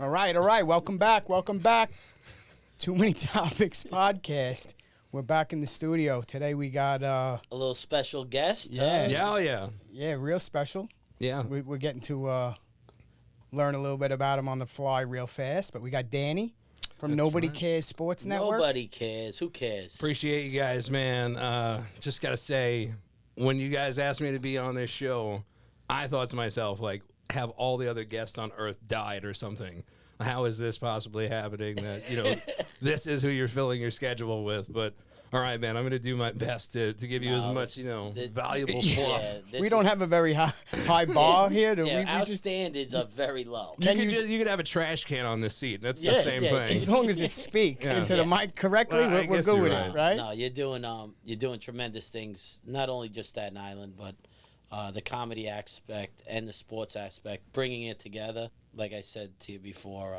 All right. Welcome back. Too Many Topics podcast. We're back in the studio. Today we got a little special guest. Yeah, real special. Yeah. So we're getting to learn a little bit about him on the fly real fast. But we got Danny from Nobody Cares Sports Network. Nobody cares. Who cares? Appreciate you guys, man. Just got to say, when you guys asked me to be on this show, I thought to myself, like, have all the other guests on Earth died or something? How is this possibly happening that, this is who you're filling your schedule with? But, all right, man, I'm going to do my best to give you as much, valuable fluff. We don't have a very high bar here. Our standards are very low. You could have a trash can on this seat. That's the same thing. As long as it speaks into the mic correctly, we're good with it, right? No, you're doing tremendous things, not only just Staten Island, but the comedy aspect and the sports aspect, bringing it together. Like I said to you before,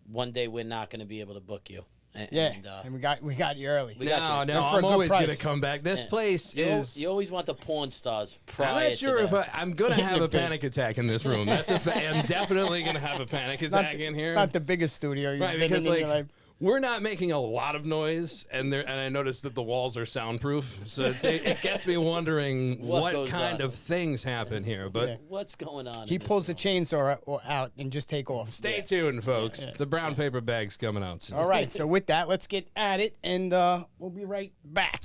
one day we're not going to be able to book you. And we got you early. I'm always going to come back. This place is... You always want the porn stars prior I'm not sure to if I'm going to have a panic attack in this room. I'm definitely going to have a panic attack in here. It's not the biggest studio you've been because, in your life. We're not making a lot of noise, and I noticed that the walls are soundproof, so it gets me wondering what kind of things happen here. But what's going on? He pulls the chainsaw out and just take off. Stay tuned, folks. Yeah. The brown paper bag's coming out soon. All right, so with that, let's get at it, and we'll be right back.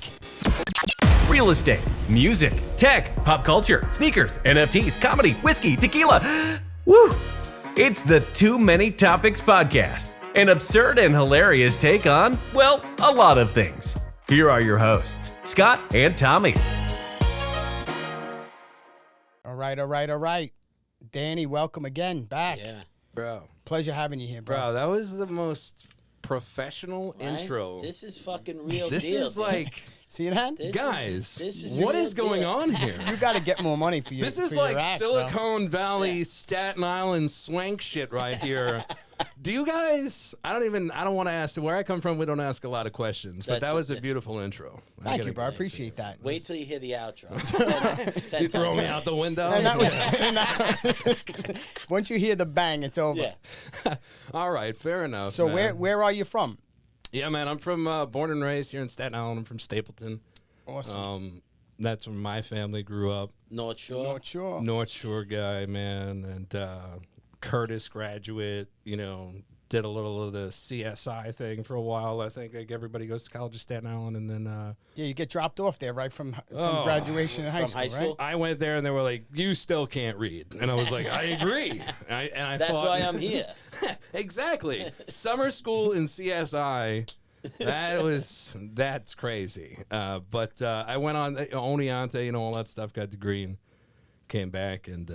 Real estate, music, tech, pop culture, sneakers, NFTs, comedy, whiskey, tequila. Woo! It's the Too Many Topics podcast. An absurd and hilarious take on, well, a lot of things. Here are your hosts, Scott and Tommy. All right. Danny, welcome again back. Yeah. Bro. Pleasure having you here, bro. Bro, that was the most professional intro. This is fucking real This deal. is like... See that? Guys, this what is going on here? You got to get more money for you. This is for like your act, Silicon Valley, Staten Island swank shit right here. Do you guys, I don't want to ask, where I come from, we don't ask a lot of questions, but that was a beautiful intro. Thank you, bro. I appreciate that. Wait till you hear the outro. You throw me out the window? Once you hear the bang, it's over. Yeah. All right, fair enough. So man. where are you from? Yeah, man, I'm from born and raised here in Staten Island. I'm from Stapleton. Awesome. That's where my family grew up. North Shore guy, man, and Curtis graduate, did a little of the CSI thing for a while. I think like everybody goes to college in Staten Island, and then you get dropped off there right from graduation in high school, right? I went there, and they were like, "You still can't read," and I was like, "I agree." That's why I'm here. Exactly. Summer school in CSI. That's crazy. But I went on Oneonta, all that stuff. Got the degree, came back, and.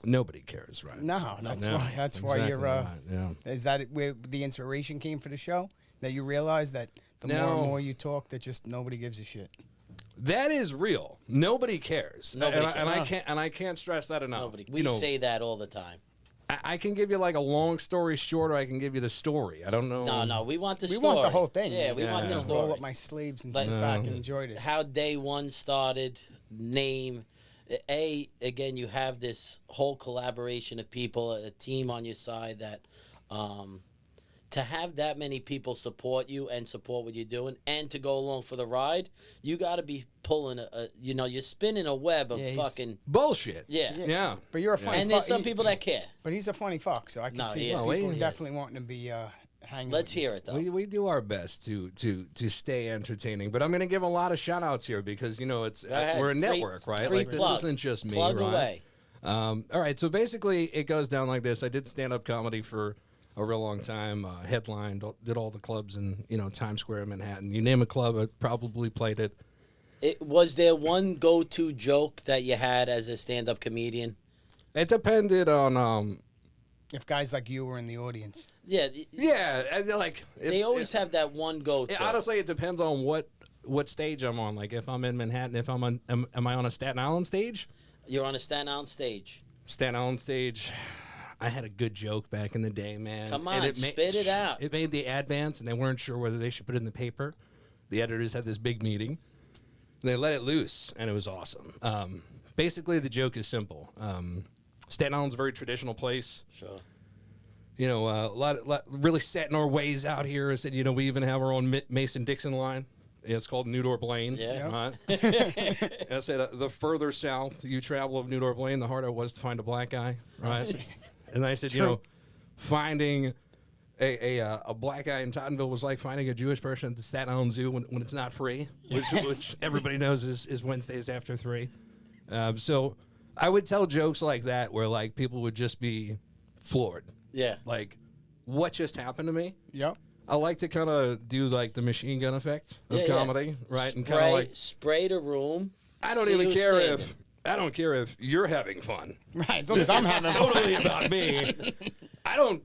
Nobody cares, right? No, that's why exactly you're. Right, yeah. Is that where the inspiration came for the show? That you realize that the more and more you talk, that just nobody gives a shit. That is real. Nobody cares. Nobody cares. And I can't stress that enough. Nobody. We say that all the time. I can give you like a long story short, or I can give you the story. I don't know. No, we want the story. We want the whole thing. Yeah, we want the story. Roll up my sleeves and sit back and enjoy this. How day one started, name. Again, you have this whole collaboration of people, a team on your side that to have that many people support you and support what you're doing and to go along for the ride, you got to be pulling you're spinning a web of fucking bullshit. Yeah. But you're a funny and there's some people that care. But he's a funny fuck, so I can see people definitely wanting to be hanging. Let's hear it, though. We do our best to stay entertaining, but I'm going to give a lot of shout outs here because, we're a network, right? Like, this isn't just me, Plug right? away. All right, so basically it goes down like this. I did stand-up comedy for a real long time, headlined, did all the clubs in, Times Square in Manhattan. You name a club, I probably played it. Was there one go-to joke that you had as a stand-up comedian? It depended on... if guys like you were in the audience. Yeah, they always have that one go-to. Honestly, it depends on what stage I'm on. Like, if I'm in Manhattan, if I'm on... Am I on a Staten Island stage? You're on a Staten Island stage. Staten Island stage... I had a good joke back in the day, man. Come on, spit it out. It made the advance, and they weren't sure whether they should put it in the paper. The editors had this big meeting. They let it loose, and it was awesome. Basically, the joke is simple. Staten Island's a very traditional place. Sure. a lot really set in our ways out here. I said, we even have our own Mason-Dixon line. Yeah, it's called New Dorp Lane. Yeah. Right? I said, the further south you travel of New Dorp Lane, the harder it was to find a black guy. Right? And I said, finding a black guy in Tottenville was like finding a Jewish person at the Staten Island Zoo when it's not free, which everybody knows is Wednesdays after 3. So I would tell jokes like that where like people would just be floored. Yeah. Like, what just happened to me? Yep. I like to kind of do like the machine gun effect of comedy, right? And kind of like spray the room. I don't even care if you're having fun. Right. As long as I'm having fun. Totally about me. I don't,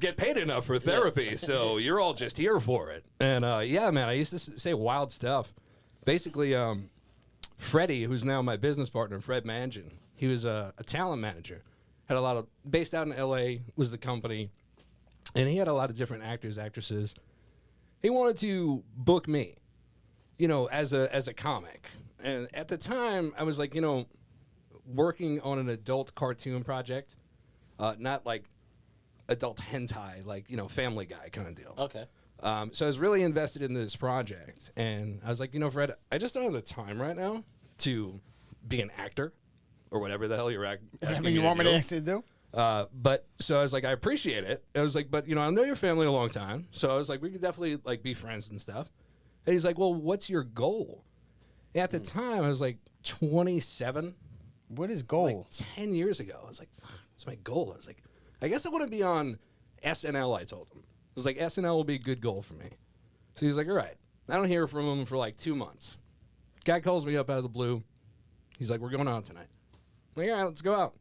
get paid enough for therapy, so you're all just here for it. And yeah, man, I used to say wild stuff. Basically, Freddie, who's now my business partner, Fred Mangin, he was a talent manager. Had a lot of based out in LA was the company. And he had a lot of different actors, actresses. He wanted to book me, as a comic. And at the time, I was like, working on an adult cartoon project, not like adult hentai, like, Family Guy kind of deal. Okay. So I was really invested in this project. And I was like, Fred, I just don't have the time right now to be an actor or whatever the hell you're asking Whatever you want me to actually do. But so I was like, I appreciate it. I was like, but I know your family a long time. So I was like, we could definitely like be friends and stuff. And he's like, well, what's your goal? And at the time I was like 27. What is goal? Like 10 years ago. I was like, what's my goal? I was like, I guess I want to be on SNL, I told him. I was like, SNL will be a good goal for me. So he's like, all right. I don't hear from him for like 2 months. Guy calls me up out of the blue. He's like, we're going out tonight. I'm like, all right, let's go out.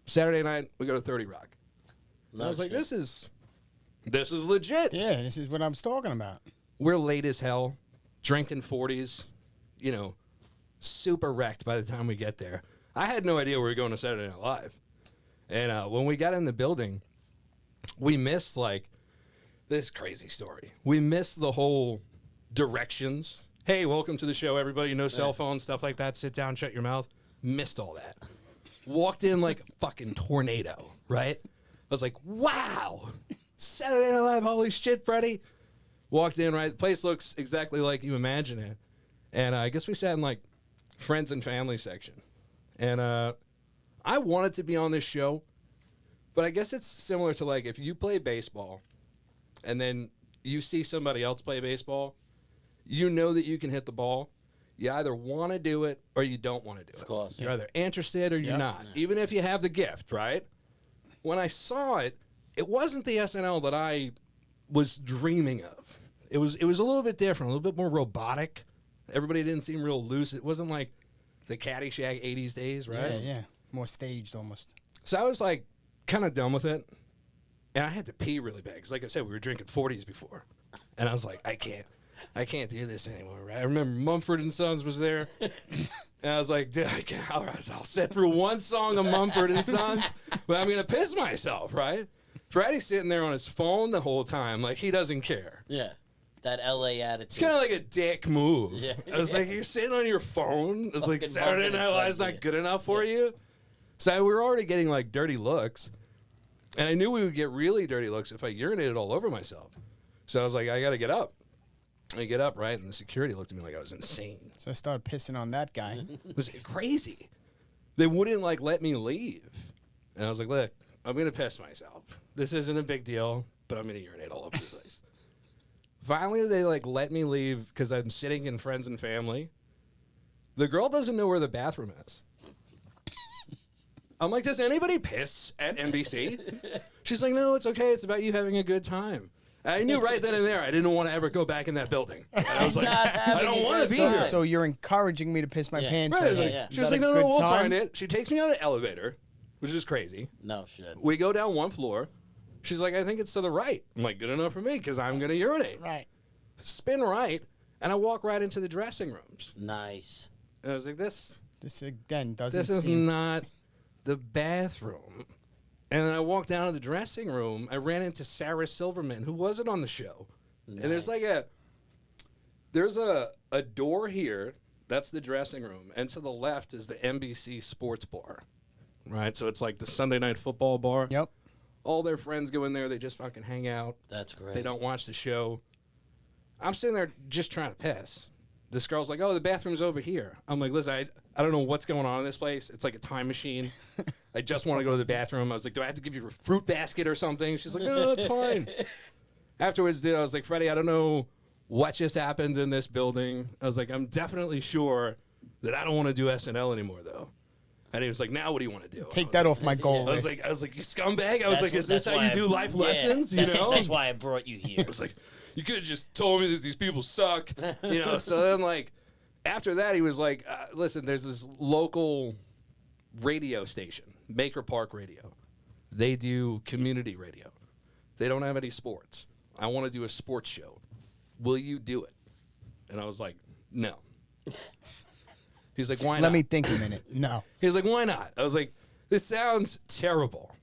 Saturday night, we go to 30 Rock. I was like, this is legit. Yeah, this is what I was talking about. We're late as hell, drinking 40s, super wrecked by the time we get there. I had no idea we were going to Saturday Night Live. And when we got in the building, we missed, like, this crazy story. We missed the whole directions. Hey, welcome to the show, everybody. No cell phones, stuff like that. Sit down, shut your mouth. Missed all that. Walked in like a fucking tornado, right? I was like, wow, Saturday Night Live, holy shit, Freddie. Walked in, right? The place looks exactly like you imagine it. And I guess we sat in like friends and family section. And I wanted to be on this show, but I guess it's similar to like if you play baseball and then you see somebody else play baseball, you know that you can hit the ball. You either want to do it or you don't want to do it. Of course. You're either interested or you're not, even if you have the gift, right? When I saw it, it wasn't the SNL that I was dreaming of. It was a little bit different, a little bit more robotic. Everybody didn't seem real loose. It wasn't like the Caddyshack 80s days, right? Yeah. More staged almost. So I was like kind of done with it. And I had to pee really bad because, like I said, we were drinking 40s before. And I was like, I can't do this anymore, right? I remember Mumford & Sons was there. And I was like, dude, I'll sit through one song of Mumford & Sons, but I'm going to piss myself, right? Freddie's sitting there on his phone the whole time, like he doesn't care. Yeah. That LA attitude. It's kind of like a dick move. Yeah. I was like, you're sitting on your phone? It's like Fucking Saturday Night Live's not good enough for you? So we were already getting like dirty looks. And I knew we would get really dirty looks if I urinated all over myself. So I was like, I got to get up. I get up, right? And the security looked at me like I was insane. So I started pissing on that guy. It was crazy. They wouldn't like let me leave. And I was like, look, I'm going to piss myself. This isn't a big deal, but I'm going to urinate all over the place. Finally, they like let me leave because I'm sitting in friends and family. The girl doesn't know where the bathroom is. I'm like, does anybody piss at NBC? She's like, no, it's okay. It's about you having a good time. And I knew right then and there I didn't want to ever go back in that building. And I was like, I don't want to be here. So you're encouraging me to piss my pants right like, here. She was like, no, we'll find it. She takes me on an elevator, which is crazy. No shit. We go down one floor. She's like, I think it's to the right. I'm like, good enough for me because I'm going to urinate. Right. Spin right, and I walk right into the dressing rooms. Nice. And I was like, this Again doesn't is seem... not the bathroom. And then I walked down to the dressing room. I ran into Sarah Silverman, who wasn't on the show. Nice. And there's like a door here. That's the dressing room. And to the left is the NBC sports bar. Right? So it's like the Sunday Night Football bar. Yep. All their friends go in there. They just fucking hang out. That's great. They don't watch the show. I'm sitting there just trying to piss. This girl's like, oh, the bathroom's over here. I'm like, listen, I don't know what's going on in this place. It's like a time machine. I just want to go to the bathroom. I was like, do I have to give you a fruit basket or something? She's like, no, that's fine. Afterwards, dude, I was like, Freddie, I don't know what just happened in this building. I was like, I'm definitely sure that I don't want to do SNL anymore, though. And he was like, now what do you want to do? Take that off my goal I list. was like, you scumbag. I was like, is this how you do life lessons? You know? That's why I brought you here. I was like, you could have just told me that these people suck. You know, so then, like, after that, he was like, listen, there's this local radio station, Maker Park Radio. They do community radio. They don't have any sports. I want to do a sports show. Will you do it? And I was like, no. He's like, why not? Let me think a minute. No. He was like, why not? I was like, this sounds terrible.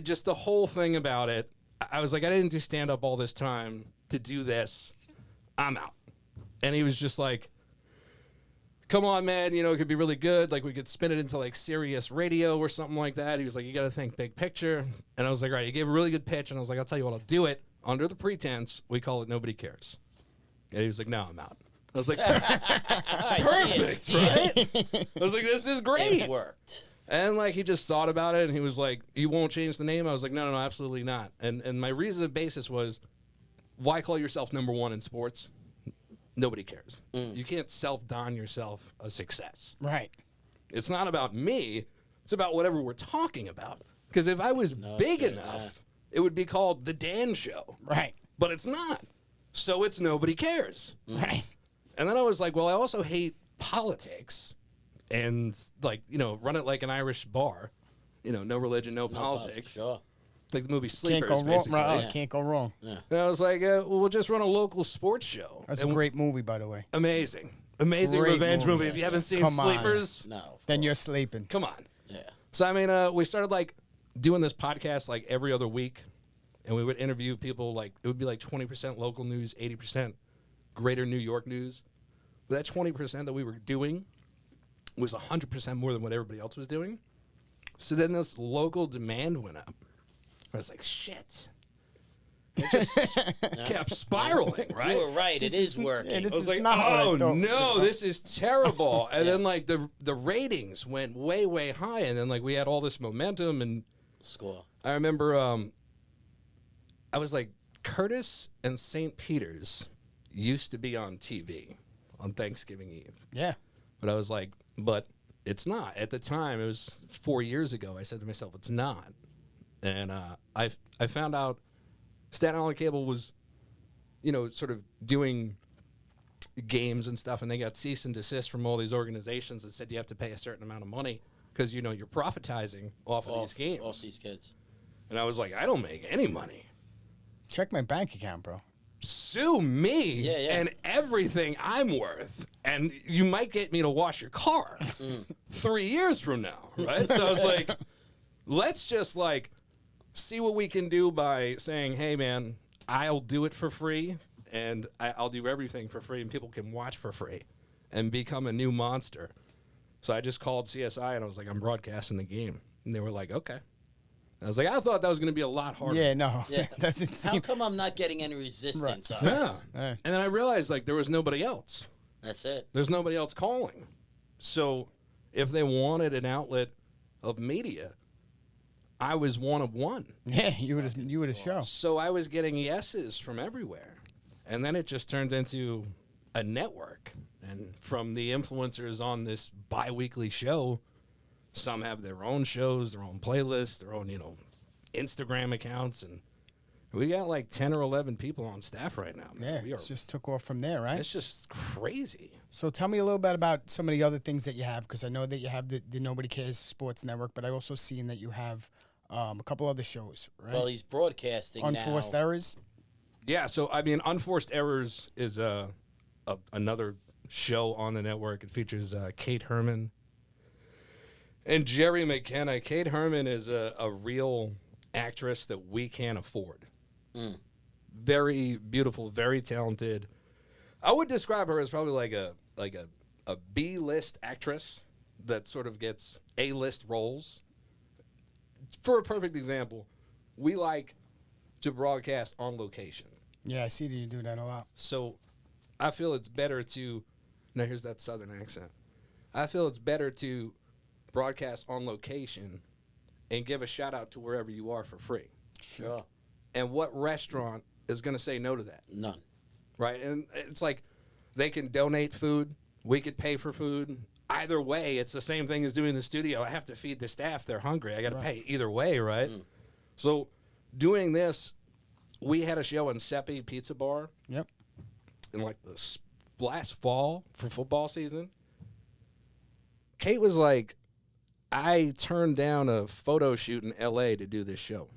Just the whole thing about it, I was like, I didn't do stand-up all this time to do this. I'm out. And he was just like, come on, man, you know, it could be really good. Like, we could spin it into, like, Sirius Radio or something like that. He was like, you got to think big picture. And I was like, all right, you gave a really good pitch. And I was like, I'll tell you what, I'll do it under the pretense we call it Nobody Cares. And he was like, no, I'm out. I was like, perfect, right? I was like, this is great. It worked. And, like, he just thought about it, and he was like, you won't change the name? I was like, no, absolutely not. And my reason basis was, why call yourself number one in sports? Nobody cares. You can't self-don yourself a success. Right. It's not about me. It's about whatever we're talking about. Because if I was big enough, it would be called The Dan Show. Right. But it's not. So it's Nobody Cares. Right. And then I was like, well, I also hate politics and, like, you know, run it like an Irish bar. You know, no religion, no politics. Sure. Like the movie Can't Sleepers, go wrong. basically. Right. Yeah. Can't go wrong. Yeah. And I was like, well, we'll just run a local sports show. That's And a great movie, by the way. Amazing Great revenge movie. movie. If you haven't seen Come on. Sleepers, No. of Then course. you're sleeping. come on. Yeah. So, I mean, we started, like, doing this podcast, like, every other week. And we would interview people, like, it would be, like, 20% local news, 80% greater New York news. But that 20% that we were doing was 100% more than what everybody else was doing. So then this local demand went up. I was like, shit. It just kept spiraling, right? You were right. It is working. Yeah, this I was is like, not what I oh, thought. no, this is terrible. And then, like, the ratings went way, way high. And then, like, we had all this momentum. And Score. I remember I was like, Curtis and St. Peter's used to be on TV on Thanksgiving Eve. Yeah. But I was like, but it's not. At the time, it was 4 years ago, I said to myself, it's not. And I found out Staten Island Cable was, you know, sort of doing games and stuff, and they got cease and desist from all these organizations that said you have to pay a certain amount of money because, you know, you're profitizing off of these games. Off these kids. And I was like, I don't make any money. Check my bank account, bro. Sue me and everything I'm worth, and you might get me to wash your car 3 years from now, right? So I was like, let's just, like, see what we can do by saying, hey, man, I'll do it for free, and I'll do everything for free, and people can watch for free and become a new monster. So I just called CSI, and I was like, I'm broadcasting the game. And they were like, okay. I was like, I thought that was going to be a lot harder. Yeah, no. Yeah. Doesn't How seem. come I'm not getting any resistance on Yeah. this? Right. And then I realized, like, there was nobody else. That's it. There's nobody else calling. So if they wanted an outlet of media, I was one of one. Yeah, you would have show. So I was getting yeses from everywhere. And then it just turned into a network. And from the influencers on this bi-weekly show, some have their own shows, their own playlists, their own, you know, Instagram accounts. And we got like 10 or 11 people on staff right now. Yeah, Man. it just took off from there, right? It's just crazy. So tell me a little bit about some of the other things that you have, because I know that you have the Nobody Cares Sports Network, but I also seen that you have a couple other shows, right? Well, he's broadcasting Unforced now. Errors. Yeah, so I mean, Unforced Errors is another show on the network. It features Kate Herman and Jerry McKenna. Kate Herman is a real actress that we can't afford. Very beautiful, very talented. I would describe her as probably like a B-list actress that sort of gets A-list roles. For a perfect example, we like to broadcast on location. Yeah, I see that you do that a lot. So I feel it's better to, now here's that southern accent. I feel it's better to broadcast on location and give a shout out to wherever you are for free. Sure. And what restaurant is going to say no to that? None. Right? And it's like they can donate food. We could pay for food. Either way, it's the same thing as doing the studio. I have to feed the staff. They're hungry. I got to pay either way, right? So doing this, we had a show in Seppi Pizza Bar. Yep. In like the last fall for football season. Kate was like, I turned down a photo shoot in L.A. to do this show.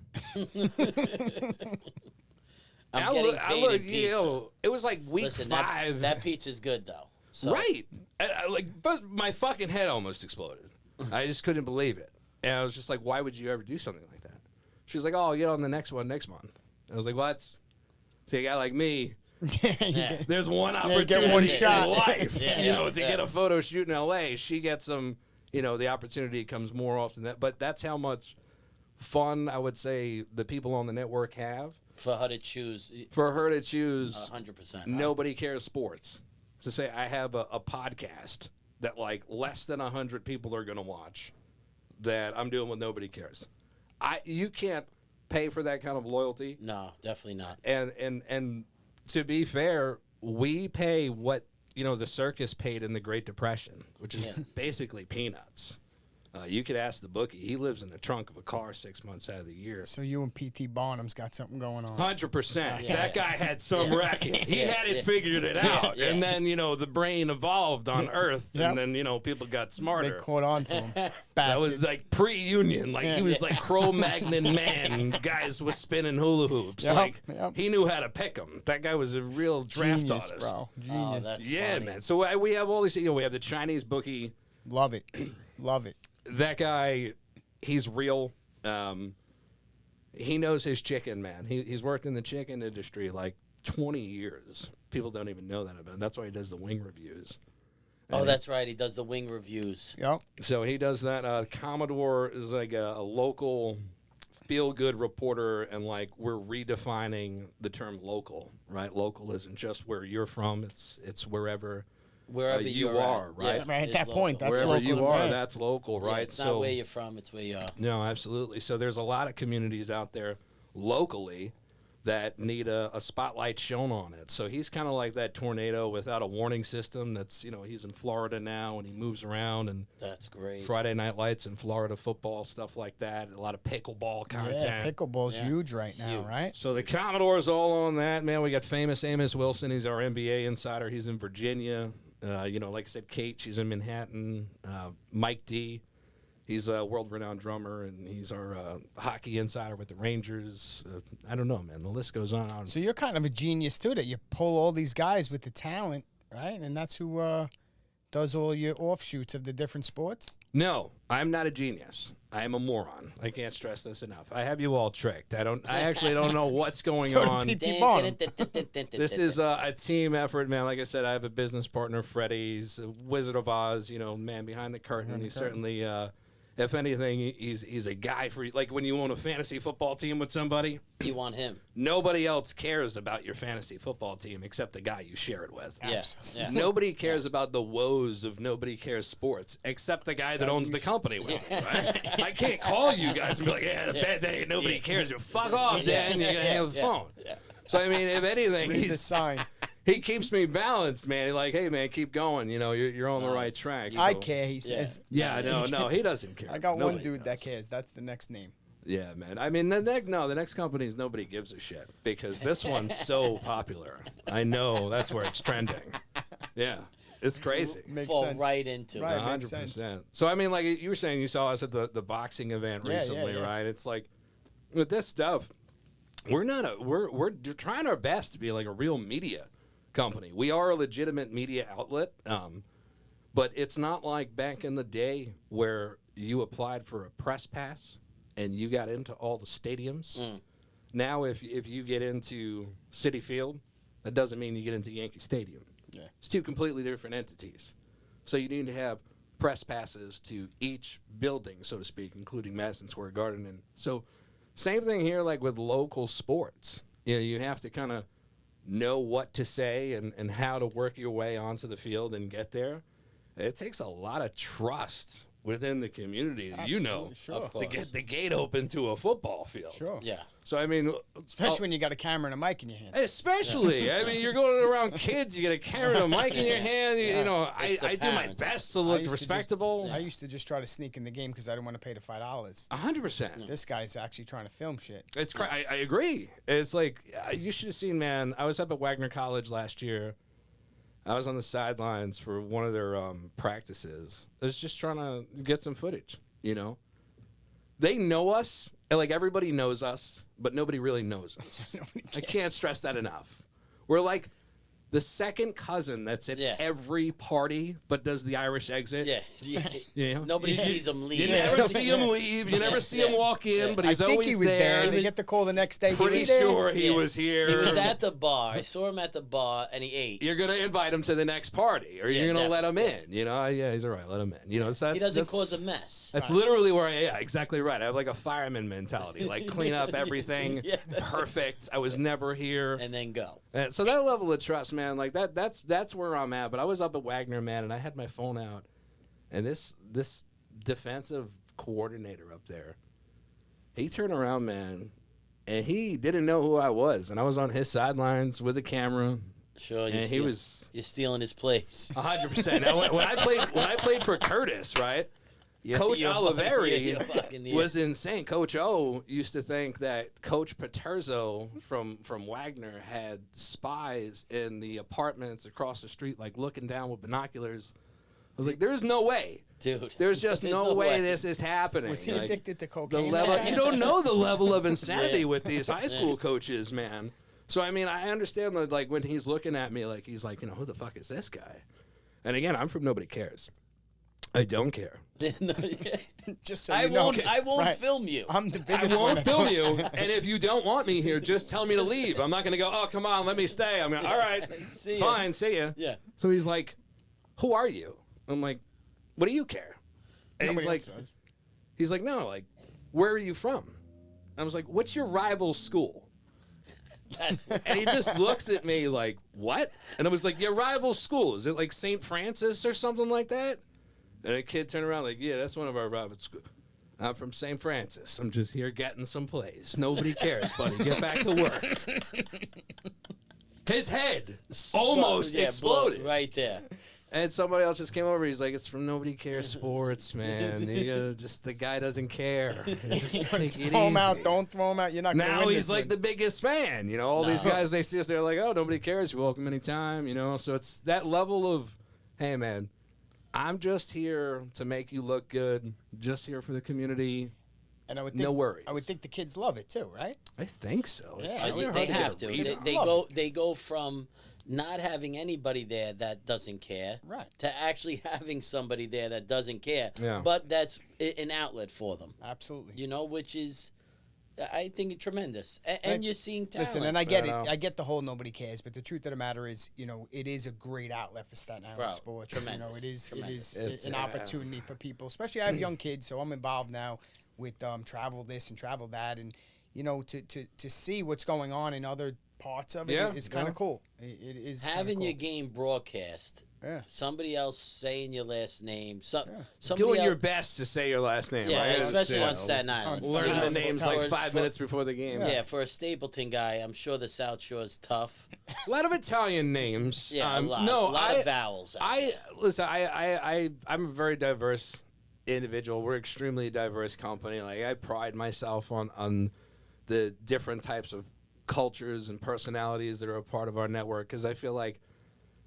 I'm getting paid in pizza. It was like week Listen, 5. That pizza's good, though. So. Right. My fucking head almost exploded. I just couldn't believe it. And I was just like, why would you ever do something like that? She's like, oh, I'll get on the next one next month. I was like, what? See, a guy like me, there's one opportunity get one shot. in life, to Yeah. get a photo shoot in L.A. She gets them, the opportunity comes more often. But that's how much fun, I would say, the people on the network have. For her to choose. For her to choose 100%. Nobody Cares Sports. To say I have a podcast that like less than 100 people are going to watch that I'm doing with Nobody Cares. You can't pay for that kind of loyalty. No, definitely not. And to be fair, we pay what the circus paid in the Great Depression, which is basically peanuts. You could ask the bookie. He lives in the trunk of a car 6 months out of the year. So you and P.T. Barnum's got something going on. 100%. That guy had some racket. He had it figured it out. And then, the brain evolved on Earth. And then, people got smarter. They caught on to him. That Bastards. was like pre-union. Like he was like Cro-Magnon man. Guys was spinning hula hoops. He knew how to pick them. That guy was a real draft Genius, artist. bro. Oh, Genius. that's Yeah, funny. man. So we have all these. We have the Chinese bookie. Love it. Love it. That guy, he's real. He knows his chicken, man. He's worked in the chicken industry like 20 years. People don't even know that about him. That's why he does the wing reviews. Oh, that's right. He does the wing reviews. Yep. So he does that. Commodore is like a local feel-good reporter, and like we're redefining the term local, right? Local isn't just where you're from. It's wherever you are, right? Yeah, Right at it's that point, local. that's Wherever local. you are, right. that's local, right? It's not where you're from, it's where you are. No, absolutely. So there's a lot of communities out there locally that need a spotlight shown on it. So he's kind of like that tornado without a warning system. That's he's in Florida now and he moves around, and That's great. Friday Night Lights and Florida football, stuff like that. A lot of pickleball content. Yeah, pickleball's huge right now, Huge. right? So the Commodore's all on that, man. We got famous Amos Wilson. He's our NBA insider. He's in Virginia. Like I said, Kate, she's in Manhattan. Mike D, he's a world-renowned drummer, and he's our hockey insider with the Rangers. I don't know, man. The list goes on. So you're kind of a genius, too, that you pull all these guys with the talent, right? And that's who does all your offshoots of the different sports? No, I'm not a genius. I am a moron. I can't stress this enough. I have you all tricked. I actually don't know what's going So did on. P.T. Barnum. This is a team effort, man. Like I said, I have a business partner, Freddie. He's a Wizard of Oz, man behind the curtain. He's certainly, if anything, he's a guy for, like when you own a fantasy football team with somebody. You want him. Nobody else cares about your fantasy football team except the guy you share it with. Yes. Yeah. Nobody cares about the woes of Nobody Cares Sports except the guy that owns the company with me, right? I can't call you guys and be like, yeah, had a bad day, nobody cares. You fuck off, Dan. You're going to have a phone. Yeah. So, I mean, if anything, Read the sign. he keeps me balanced, man. Like, hey, man, keep going. You're on the right track. I So- care, he says. Yeah, no, he doesn't care. I got one Nobody dude that does. cares. That's the next name. Yeah, man. I mean, the next company is Nobody Gives a Shit because this one's so popular. I know that's where it's trending. Yeah, it's crazy. Makes Fall sense. right into Right. it. makes sense. 100%. So I mean, like you were saying, you saw us at the boxing event Yeah, recently, yeah. right? It's like with this stuff, we're trying our best to be like a real media company. We are a legitimate media outlet, but it's not like back in the day where you applied for a press pass and you got into all the stadiums. Now, if you get into Citi Field, that doesn't mean you get into Yankee Stadium. Yeah. It's two completely different entities. So you need to have press passes to each building, so to speak, including Madison Square Garden. And so Same thing here, like with local sports. You know, you have to kind of know what to say and how to work your way onto the field and get there. It takes a lot of trust within the community, Absolutely, sure. to get the gate open to a football field. Sure. Yeah. So, I mean, Especially when you got a camera and a mic in your hand. especially, I mean, you're going around kids, you get a camera and a mic in your hand. You know, It's the I do my parents. best to I look used to just- respectable. I used to just try to sneak in the game because I didn't want to pay the $5. 100%. This guy's actually trying to film shit. It's I agree. It's like you should have seen, man. I was up at Wagner College last year. I was on the sidelines for one of their practices. I was just trying to get some footage. You know, they know us, and like everybody knows us, but nobody really knows us. I can't stress that enough. We're like the second cousin that's at every party, but does the Irish exit. Yeah. You know? Nobody sees him leave. You never see him leave. You never see him walk in, but he's I think always he was there. They get the call the next day. Pretty Is he there? sure he Yeah. was here. He was at the bar. I saw him at the bar, and he ate. You're gonna invite him to the next party, or you're gonna let him in. You know, yeah, he's all right. Let him in. You know, so He doesn't cause a mess. That's literally where exactly right. I have like a fireman mentality, like clean up everything, Yeah, that's perfect. I was never here. And then go. And so that level of trust, man, like that's where I'm at. But I was up at Wagner, man, and I had my phone out, and this defensive coordinator up there, he turned around, man, and he didn't know who I was, and I was on his sidelines with a camera. Sure. And he was You're stealing his place. 100%. Now, when I played for Curtis, right? Coach Oliveri was insane. Coach O used to think that Coach Paterzo from Wagner had spies in the apartments across the street, like looking down with binoculars. I was like, "There's no way, Dude. There's just There's no way this is happening." Was he Like, addicted to the cocaine? level you don't know the level of insanity Yeah. with these high school coaches, man. So I mean, I understand that, like, when he's looking at me, like, he's like, you know, who the fuck is this guy? And again, I'm from Nobody Cares. I don't care. No, yeah. Just so I you know. won't Right. film you. I'm the I biggest one. won't that film don't- you, and if you don't want me here, just tell me to leave. I'm not going to go, oh, come on, let me stay. I'm going to, all right, See ya. fine, see ya. Yeah. So he's like, who are you? I'm like, what do you care? And Nobody he's else like, does. no, like, where are you from? I was like, what's your rival school? That's And he just looks at me like, what? And I was like, your rival school, is it like St. Francis or something like that? And a kid turned around like, yeah, that's one of our rival schools. I'm from St. Francis. I'm just here getting some plays. Nobody cares, buddy. Get back to work. His head almost Yeah, exploded. blow right there. And somebody else just came over. He's like, it's from Nobody Cares Sports, man. The guy doesn't care. Just take it Throw him out. easy. Don't throw him out. You're not going to Now win he's this like one. the biggest fan. You know, all these guys, they see us, they're like, oh, nobody cares. You're welcome anytime, you know. So it's that level of, hey, man, I'm just here to make you look good, just here for the community. And I would think, No worries. I would think the kids love it too, right? I think so. Yeah, I it's think hard they to get have a to. read They, on. they go from not having anybody there that doesn't care, Right. to actually having somebody there that doesn't care, Yeah. but that's an outlet for them. Absolutely. You know, which is, I think, tremendous. And you're seeing talent. Listen, and I get I it. know. I get the whole nobody cares, but the truth of the matter is, you know, it is a great outlet for Staten Island Bro, sports. tremendous, You know, it is tremendous. It's, an opportunity for people. Especially, I have young kids, so I'm involved now with travel this and travel that, and you know, to see what's going on in other parts of it Yeah, is kind of yeah. cool. It is kinda having cool. your game broadcast. Yeah. Somebody else saying your last name. Somebody Doing else, your best to say your last name. Yeah, right? especially Yeah. on Staten Island. On Learning the Staten names Island. like 5 minutes before the game. Yeah, for a Stapleton guy, I'm sure the South Shore is tough. A lot of Italian names. Yeah, a lot. No, a lot of vowels. out there. Listen. I'm a very diverse individual. We're an extremely diverse company. Like, I pride myself on the different types of cultures and personalities that are a part of our network, because I feel like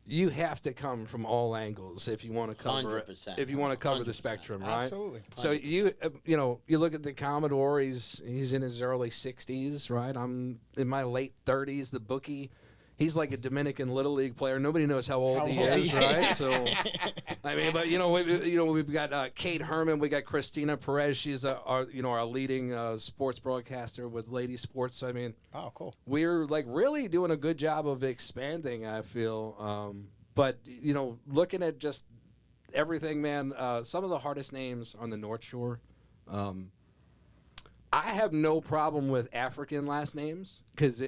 you have to come from all angles if you want to cover 100%. if you want to cover the 100%. spectrum, right? Absolutely. So you look at the Commodore. He's in his early 60s, right? I'm in my late 30s. The bookie, he's like a Dominican Little League player. Nobody knows how old he is, right? So, I mean, but we've got Kate Herman. We got Christina Perez. She's our leading sports broadcaster with Lady Sports. So, I mean, Oh, cool. we're like really doing a good job of expanding, I feel. But looking at just everything, man, some of the hardest names on the North Shore, I have no problem with African last names because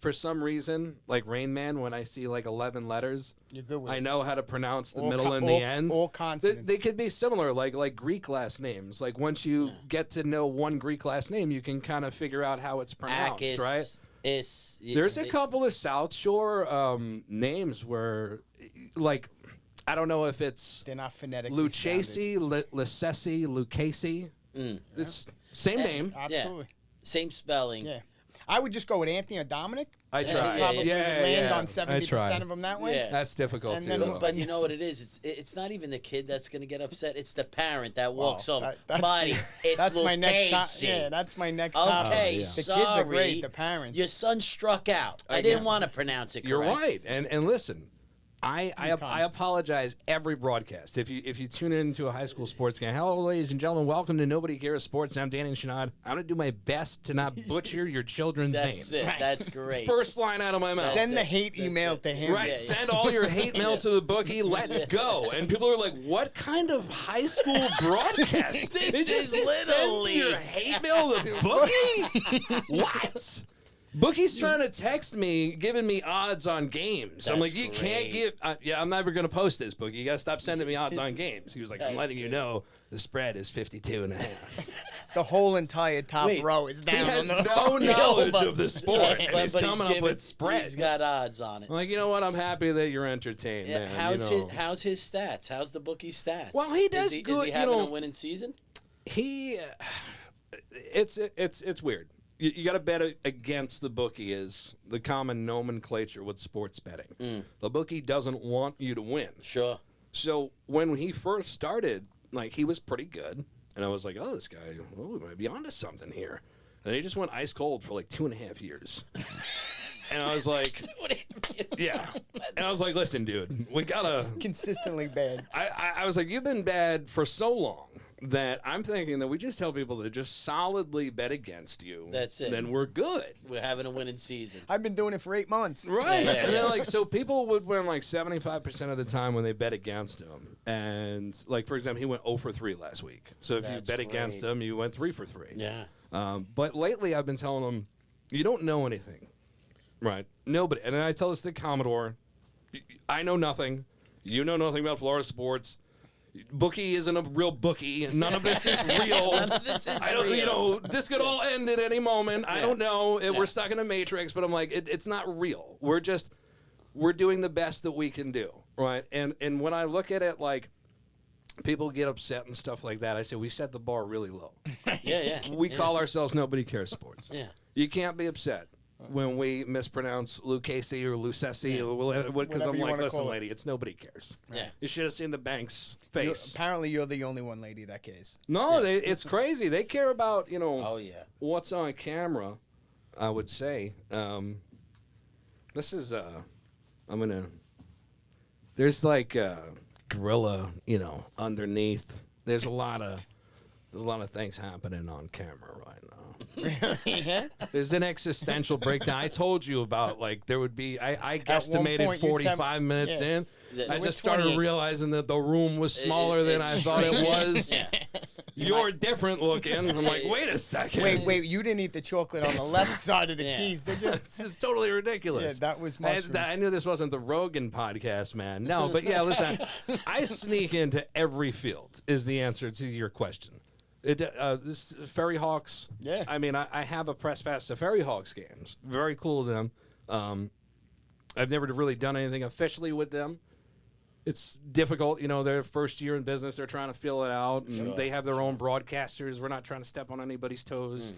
for some reason, like Rain Man, when I see like 11 letters, You're good with I it. know how to pronounce the middle and the end. All consonants. They could be similar, like Greek last names. Like once you get to know one Greek last name, you can kind of figure out how it's pronounced, right? There's a couple of South Shore names where, like, I don't know if it's They're not phonetically Lucchese, Lucchese, Lucchese. It's same name. Absolutely. Same spelling. Yeah. I would just go with Anthony or Dominic. I tried. Probably would land on I 70% tried. of them that way. Yeah. That's difficult And too. then- though. But you know what it is? It's not even the kid that's going to get upset. It's the parent that walks Well, over. that's Buddy, it's that's my next time. Lucchese. Yeah, that's my next time. Okay, yeah. The kids sorry. are great. The parents. Your son struck out. I didn't want to pronounce it correct. You're right. And listen, I times. apologize every broadcast. If you tune into a high school sports game, hello, ladies and gentlemen, welcome to Nobody Cares Sports. I'm Danny and Chanod. I'm gonna do my best to not butcher your children's That's names. it. Right. That's great. First line out of my mouth. Send the it. hate That's email it. to him. Right, Yeah, send all your hate mail to the bookie. Let's go. And people are like, "What kind of high school broadcast? This They just is say, Little send your League." hate mail to the bookie? What? Bookie's trying to text me, giving me odds on games. I'm That's like, you great. can't give. I'm never going to post this, Bookie. You got to stop sending me odds on games. He was like, I'm That's letting you good. know the spread is 52.5. The whole entire top Wait, row is down. He has on the no knowledge of the sport, and But- he's but coming up giving- with spreads. He's got odds on it. I'm like, you know what? I'm happy that you're entertained, Yeah, man. how's his stats? How's the bookie's stats? Well, he does is good, Is he you having know- a winning season? He it's weird. You got to bet against the bookie is the common nomenclature with sports betting. The bookie doesn't want you to win. Sure. So when he first started, like, he was pretty good, and I was like, oh, this guy, well, we might be onto something here. And he just went ice cold for like 2.5 years. And I was like, yeah. And I was like, listen, dude, we gotta. Consistently bad. I was like, you've been bad for so long that I'm thinking that we just tell people to just solidly bet against you. That's it. Then we're good. We're having a winning season. I've been doing it for 8 months. Right. Yeah, yeah, And then, yeah. like, so people would win like 75% of the time when they bet against him. And, like, for example, he went 0 for 3 last week. So if you That's bet against great. him, you went 3 for 3. Yeah. But lately I've been telling them, you don't know anything. Right. Nobody. And then I tell this to Commodore, I know nothing. You know nothing about Florida sports. Bookie isn't a real bookie. None of this is real. None of this is I don't, real. you know, this could all end at any moment. I Yeah. don't know. Yeah. We're stuck in a matrix, but I'm like, it's not real. We're doing the best that we can do, right? And when I look at it, like, people get upset and stuff like that, I say we set the bar really low. Yeah. We yeah. call ourselves Nobody Cares Sports. Yeah. You can't be upset when we mispronounce Lucchese or Lucchese or because Whatever I'm you like, wanna listen, call it. lady, it's nobody cares. Yeah. You should have seen the bank's face. Apparently, you're the only one lady that cares. No, it's crazy. They care about, you know, Oh yeah. what's on camera, I would say. This is, I'm going to, there's like gorilla, you know, underneath. There's a lot of things happening on camera right now. Yeah. There's an existential breakdown. I told you about, like, there would be, I one guesstimated point, you 45 minutes yeah. in. Yeah. I We're just started 28. realizing that the room was smaller than I thought it was. Yeah. You're different looking. I'm like, wait a second. Wait, you didn't eat the chocolate on the left side of the Yeah. keys, did you? This is totally ridiculous. Yeah, that was I mushrooms. knew this wasn't the Rogan podcast, man. No, but yeah, listen, I sneak into every field is the answer to your question. This Ferry Hawks. Yeah. I mean, I have a press pass to Ferry Hawks games. Very cool of them. I've never really done anything officially with them. It's difficult, you know, their first year in business, they're trying to fill it out, and Sure, they have their own broadcasters. We're not trying to step on anybody's toes.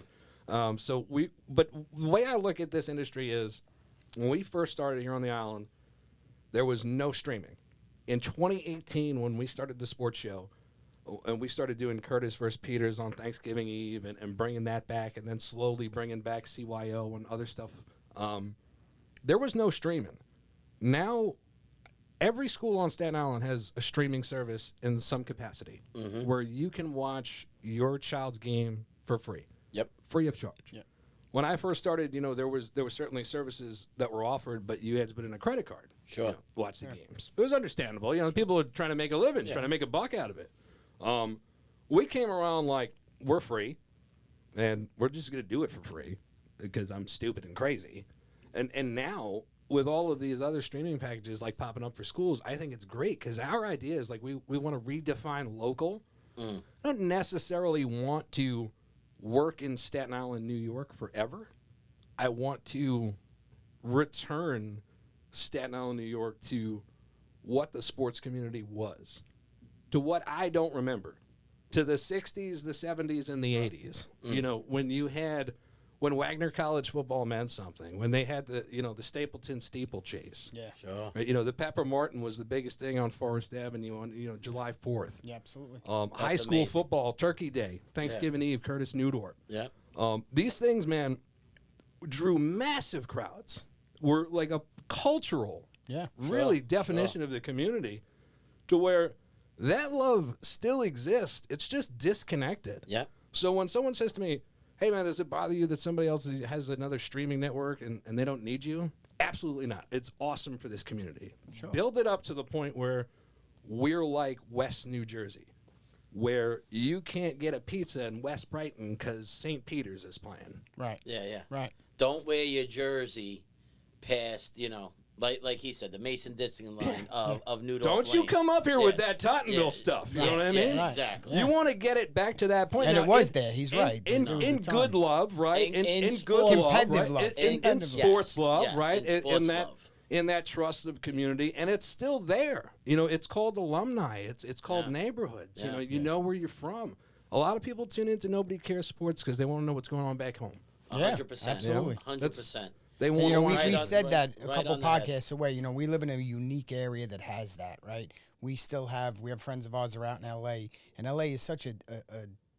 Mm. But the way I look at this industry is, when we first started here on the island, there was no streaming. In 2018, when we started the sports show, and we started doing Curtis versus Peters on Thanksgiving Eve and bringing that back, and then slowly bringing back CYO and other stuff, there was no streaming. Now, every school on Staten Island has a streaming service in some capacity where you can watch your child's game for free. Yep. Free of charge. Yeah. When I first started, you know, there was certainly services that were offered, but you had to put in a credit card. Sure. You know, watch the games. It was understandable. You know, people are trying to make a living, Yeah. trying to make a buck out of it. We came around like, we're free. and we're just going to do it for free because I'm stupid and crazy. And now with all of these other streaming packages like popping up for schools, I think it's great because our idea is like we want to redefine local. I don't necessarily want to work in Staten Island, New York forever. I want to return Staten Island, New York to what the sports community was, to what I don't remember, to the 60s, the 70s, and the 80s. You know, when Wagner College football meant something, when they had the Stapleton steeplechase. Yeah. Sure. Right? You know, the Pepper Martin was the biggest thing on Forest Avenue on, July 4th. Yeah, absolutely. High school amazing. football, Turkey Day, Thanksgiving Eve, Curtis Newdorp. Yeah. These things, man, drew massive crowds. Were like a cultural, really definition of the community, to where that love still exists. It's just disconnected. Yeah. So when someone says to me, hey, man, does it bother you that somebody else has another streaming network and they don't need you? Absolutely not. It's awesome for this community. Sure. Build it up to the point where we're like West New Jersey, where you can't get a pizza in West Brighton because St. Peter's is playing. Right. Yeah. Right. Don't wear your jersey past, like he said, the Mason-Dixon line of New York. Don't you come up here with that Tottenville Yeah. stuff. You Yeah, know what I yeah, mean? exactly. You want to get it back to that point. And Now, it was there. He's right. In There was a good time. love, right? In good sports love, competitive right? love. In Competitive sports love. love, Yes, right? in sports love. In that trusted community, and it's still there. It's called alumni. It's called neighborhoods. Yeah. You know where you're from. A lot of people tune into Nobody Cares Sports because they want to know what's going on back home. 100%. absolutely. 100%. They And, want to we watch. Right said on- that right- a right couple on the head. podcasts away. We live in a unique area that has that, right? We have friends of ours who are out in L.A., and L.A. is such a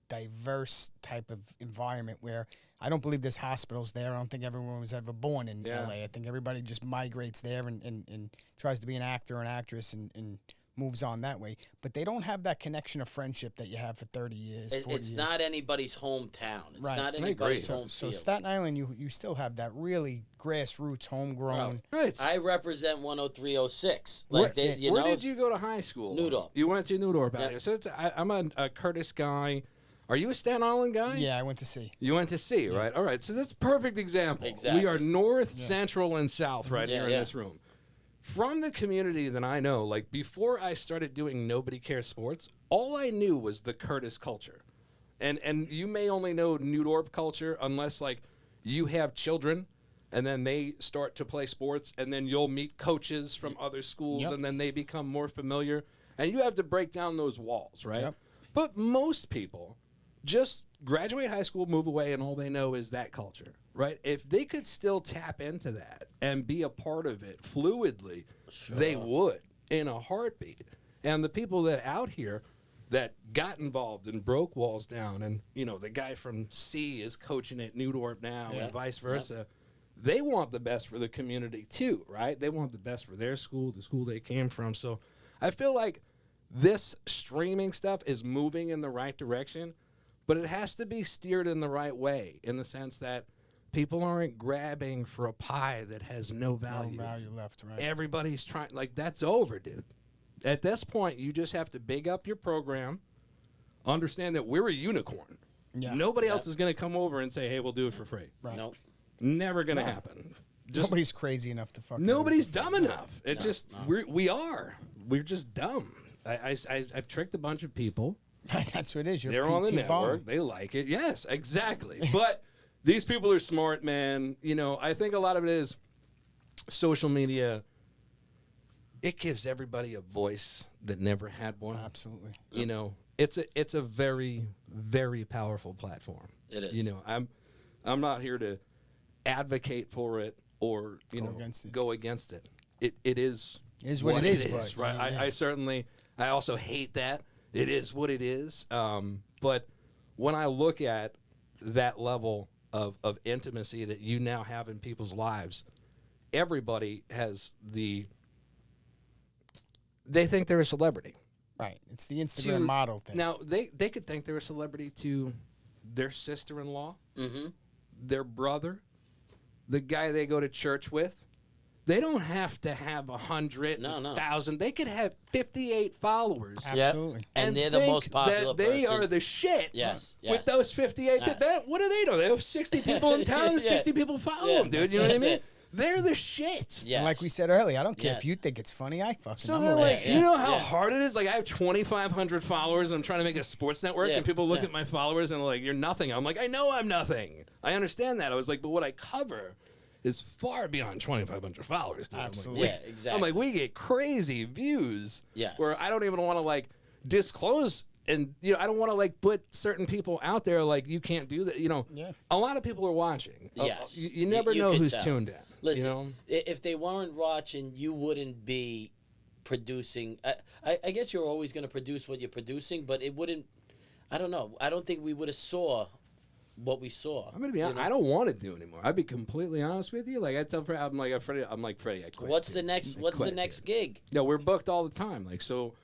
diverse type of environment where I don't believe there's hospitals there. I don't think everyone was ever born in L.A. I think everybody just migrates there and tries to be an actor or an actress and moves on that way. But they don't have that connection of friendship that you have for 30 years, 40 It's years. not anybody's hometown. It's Right. not I agree. anybody's So home field. Staten Island, you still have that really grassroots, homegrown. Right. I represent 10306. Where, Like they, where did you go to high school? Newdorp. You went to Newdorp out Yep. here. So I'm a Curtis guy. Are you a Staten Island guy? Yeah, I went to see. You went to sea, right? All right. So that's a perfect example. Exactly. We are north, central, and south right Yeah, here in yeah. this room. From the community that I know, like before I started doing Nobody Cares Sports, all I knew was the Curtis culture. And you may only know Newdorp culture unless like you have children and then they start to play sports and then you'll meet coaches from other schools Yep. and then they become more familiar and you have to break down those walls, right? Yep. But most people just graduate high school, move away, and all they know is that culture, right? If they could still tap into that and be a part of it fluidly, they would in a heartbeat. And the people that out here that got involved and broke walls down, and the guy from C is coaching at Newdorp now, and vice versa. They want the best for the community too, right? They want the best for their school, the school they came from. So I feel like this streaming stuff is moving in the right direction. But it has to be steered in the right way, in the sense that people aren't grabbing for a pie that has no value. No value left, right? Everybody's trying, that's over, dude. At this point, you just have to big up your program, understand that we're a unicorn. Yeah. Nobody else is going to come over and say, hey, we'll do it for free. Right. Nope. Never going to happen. Just Nobody's crazy enough to fucking. nobody's dumb enough. It just, we are. We're just dumb. I've tricked a bunch of people. That's what it is. You're They're on the PT bomb. network. They like it. Yes, exactly. But these people are smart, man. I think a lot of it is social media. It gives everybody a voice that never had one. Absolutely. It's a very, very powerful platform. It is. I'm not here to advocate for it or go against it. It is what it is, but, right? yeah. I also hate that. It is what it is. But when I look at that level of intimacy that you now have in people's lives, everybody has they think they're a celebrity. Right. It's the Instagram model thing. Now, they could think they're a celebrity to their sister-in-law, their brother, the guy they go to church with, They don't have to have 100, No. 1,000. They could have 58 followers. Absolutely. And they're the think most popular that they person. are the shit. Yes. With those 58, Yes. what do they know? They have 60 people in town and Yeah. 60 people follow Yeah, them, dude. You know what I that's mean? it. They're the shit. Yes. And like we said earlier, I don't care Yes. if you think it's funny. I fucking So I'm they're gonna like, laugh. Yeah, you know how yeah. hard it is? Like, I have 2,500 followers. I'm trying to make a sports network, Yeah, and people look yeah. at my followers and like, you're nothing. I'm like, I know I'm nothing. I understand that. I was like, but what I cover is far beyond 2,500 followers, dude. Absolutely. Yeah, exactly. I'm like, we get crazy views. Yes. Where I don't even want to like disclose, and I don't want to like put certain people out there like you can't do that. Yeah. A lot of people are watching. Yes. You never You know can who's tell. tuned in. Listen, You know. if they weren't watching, you wouldn't be producing. I guess you're always going to produce what you're producing, but it wouldn't. I don't know. I don't think we would have saw what we saw. I'm gonna be honest. I don't want to do anymore. I'd be completely honest with you. Like I tell Freddie, I'm like Freddie. I quit. What's the dude. next? I What's the quit, next dude. gig? No, we're booked all the time. Like so.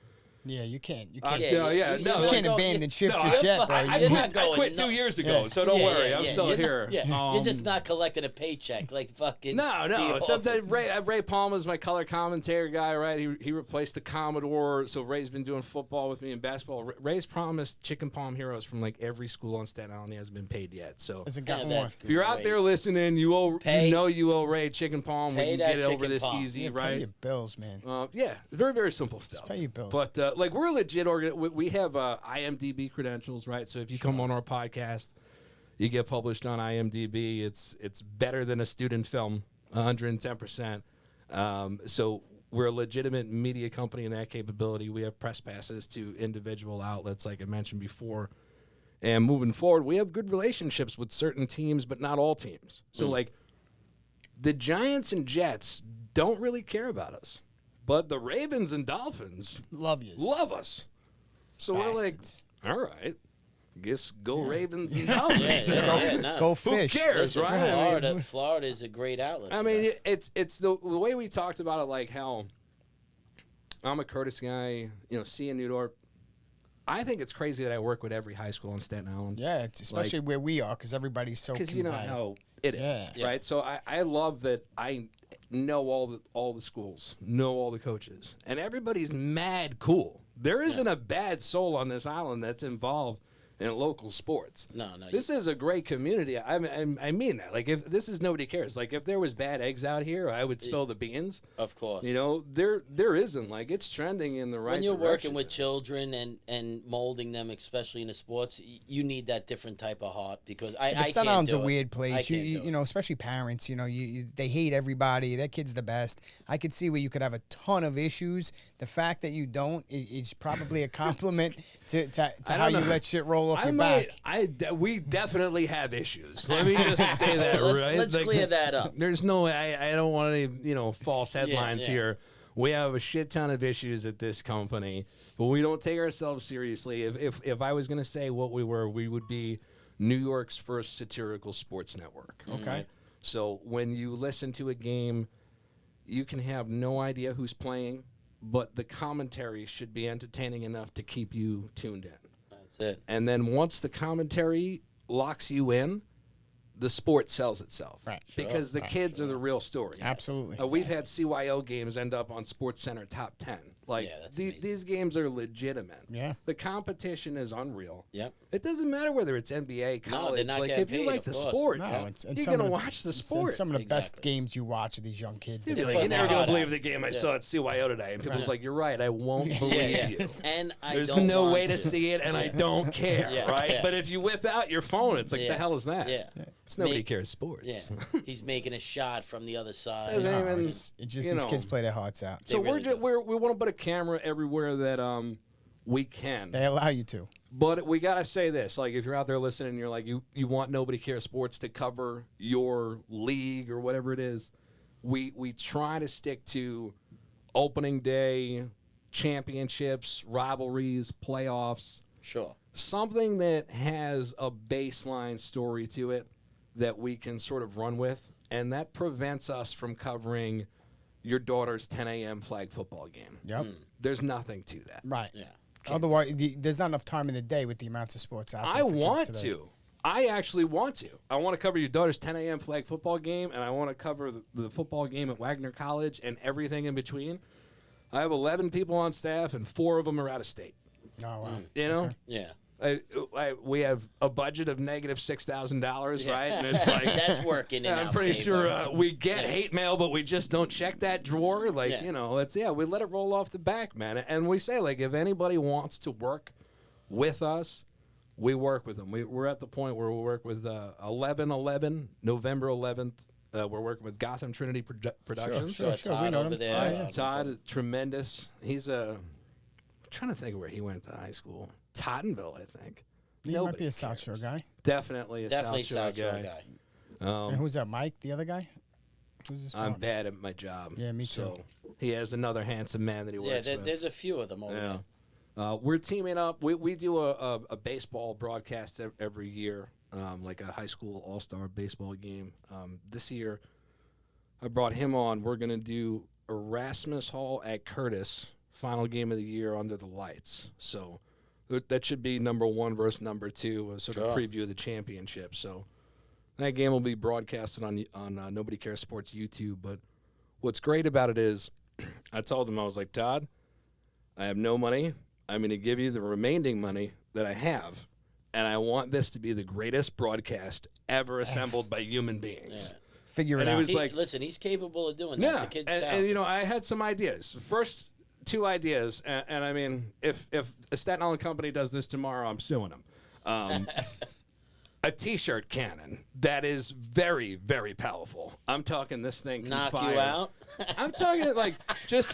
Yeah, you can't. You can't. Yeah, no, yeah, you- no, you you're can't not going- abandon ship No, just I- yet, bro. I You- quit- I quit going, 2 no. years ago, Yeah. so don't worry. I'm still You're here. Not, yeah, you're just Um, not collecting a paycheck like fucking. No. the Sometimes office. Ray Palmer's my color commentary guy, right? He replaced the Commodore, so Ray's been doing football with me and basketball. Ray's promised chicken palm heroes from like every school on Staten Island. He hasn't been paid yet. So Hasn't Yeah, gotten one. that's if you're out great. there listening, you owe Pay- you owe Ray chicken palm. pay We can that get it over chicken this palm. easy, Yeah, Pay right? your bills, man. Yeah, very, very simple stuff. pay your bills. But like we're a legit we have IMDb credentials, right? So if you come on our podcast, you get published on IMDb. It's better than a student film, 110%. So we're a legitimate media company in that capability. We have press passes to individual outlets, like I mentioned before. And moving forward, we have good relationships with certain teams, but not all teams. So like the Giants and Jets don't really care about us. But the Ravens and Dolphins Love you. love us. So we're like, Bastards. all right, guess go Ravens and Yeah, Dolphins. no. Go Who fish. cares, Listen, right? Florida is a great outlet. I for mean, that. it's the way we talked about it, like how I'm a Curtis guy, seeing New York. I think it's crazy that I work with every high school in Staten Island. Yeah, it's especially where we are, because everybody's so. Because you know combined. how it is, Yeah. right? So I love that I know all the schools, know all the coaches, and everybody's mad cool. There isn't a bad soul on this island that's involved in local sports. No. This is a great community. I mean that. Like, if this is nobody cares. Like, if there was bad eggs out here, I would spill the beans. Of course. There isn't. Like, it's trending in the right when you're direction. working with children and molding them, especially in the sports, you need that different type of heart because I But can't Staten Island's do a it. weird I place. can't do it. Especially parents. They hate everybody. Their kid's the best. I could see where you could have a ton of issues. The fact that you don't is probably a compliment to I how don't you know. let shit roll off your back. We definitely have issues. Let me just say that, right? Let's Like, clear that up. There's no way. I don't want any false headlines yeah. here. We have a shit ton of issues at this company, but we don't take ourselves seriously. If I was gonna say what we were, we would be New York's first satirical sports network. Okay. So when you listen to a game, you can have no idea who's playing, but the commentary should be entertaining enough to keep you tuned in. That's it. And then once the commentary locks you in, the sport sells itself. Right. Because the kids are the real story. Absolutely. We've had CYO games end up on Sports Center top 10. Like, Yeah, that's amazing. these games are legitimate. Yeah. The competition is unreal. Yep. It doesn't matter whether it's NBA, college. they're not like, getting if you paid, like of the course. sport, No, you're it's going to watch the it's in sport. some of the best Exactly. games you watch of these young kids. You'd They're be like, putting you're never their going to heart believe out. the game I saw at CYO today. And people's like, you're right. I won't believe Yeah. you. And I There's don't no want way to see it, and I don't care, Yeah, right? yeah. But if you whip out your phone, it's like, Yeah. the hell is that? Yeah. It's nobody Make- cares sports. Yeah. He's making a shot from the other side. Doesn't No, even- it's just you these know. kids play their hearts out. So They really do. we want to put a camera everywhere that we can. They allow you to. But we got to say this. Like, if you're out there listening and you're like, you want Nobody Cares Sports to cover your league or whatever it is, we try to stick to opening day, championships, rivalries, playoffs, Sure. something that has a baseline story to it that we can sort of run with, and that prevents us from covering your daughter's 10 a.m. flag football game. Yep. There's nothing to that. Right. Yeah. Otherwise, there's not enough time in the day with the amounts of sports out there. I for kids want today. to. I actually want to. I want to cover your daughter's 10 a.m. flag football game, and I want to cover the football game at Wagner College and everything in between. I have 11 people on staff, and 4 of them are out of state. Oh, wow. You know? Yeah. We have a budget of negative $6,000, right? And it's like that's working. I'm pretty sure we get hate mail, but we just don't check that drawer. Like we let it roll off the back, man. And we say, like, if anybody wants to work with us, we work with them. We're at the point where we work with 11/11, November 11th. We're working with Gotham Trinity Productions. Sure. Todd We know over him. there. Todd, tremendous. He's I'm trying to think of where he went to high school. Tottenville, I think. He might be a South Shore guy. Definitely a Definitely South Shore guy. And who's that, Mike, the other guy? Who's this I'm partner? bad at my job. Yeah, me too. So he has another handsome man that he works with. There's a few of them over there. We're teaming up. We do a baseball broadcast every year, like a high school all-star baseball game. This year, I brought him on. We're going to do Erasmus Hall at Curtis, final game of the year under the lights. So that should be number 1 versus number 2, a sort of preview of the championship. So that game will be broadcasted on Nobody Cares Sports YouTube. But what's great about it is I told him, I was like, Todd, I have no money. I'm going to give you the remaining money that I have, and I want this to be the greatest broadcast ever assembled by human beings. Yeah. Figure it And out. it was like, listen, he's capable of doing that. yeah, The kid's and talented. I had some ideas. First 2 ideas, and I mean, if a Staten Island company does this tomorrow, I'm suing them. A T-shirt cannon that is very, very powerful. I'm talking this thing can knock fire. you out. I'm talking like just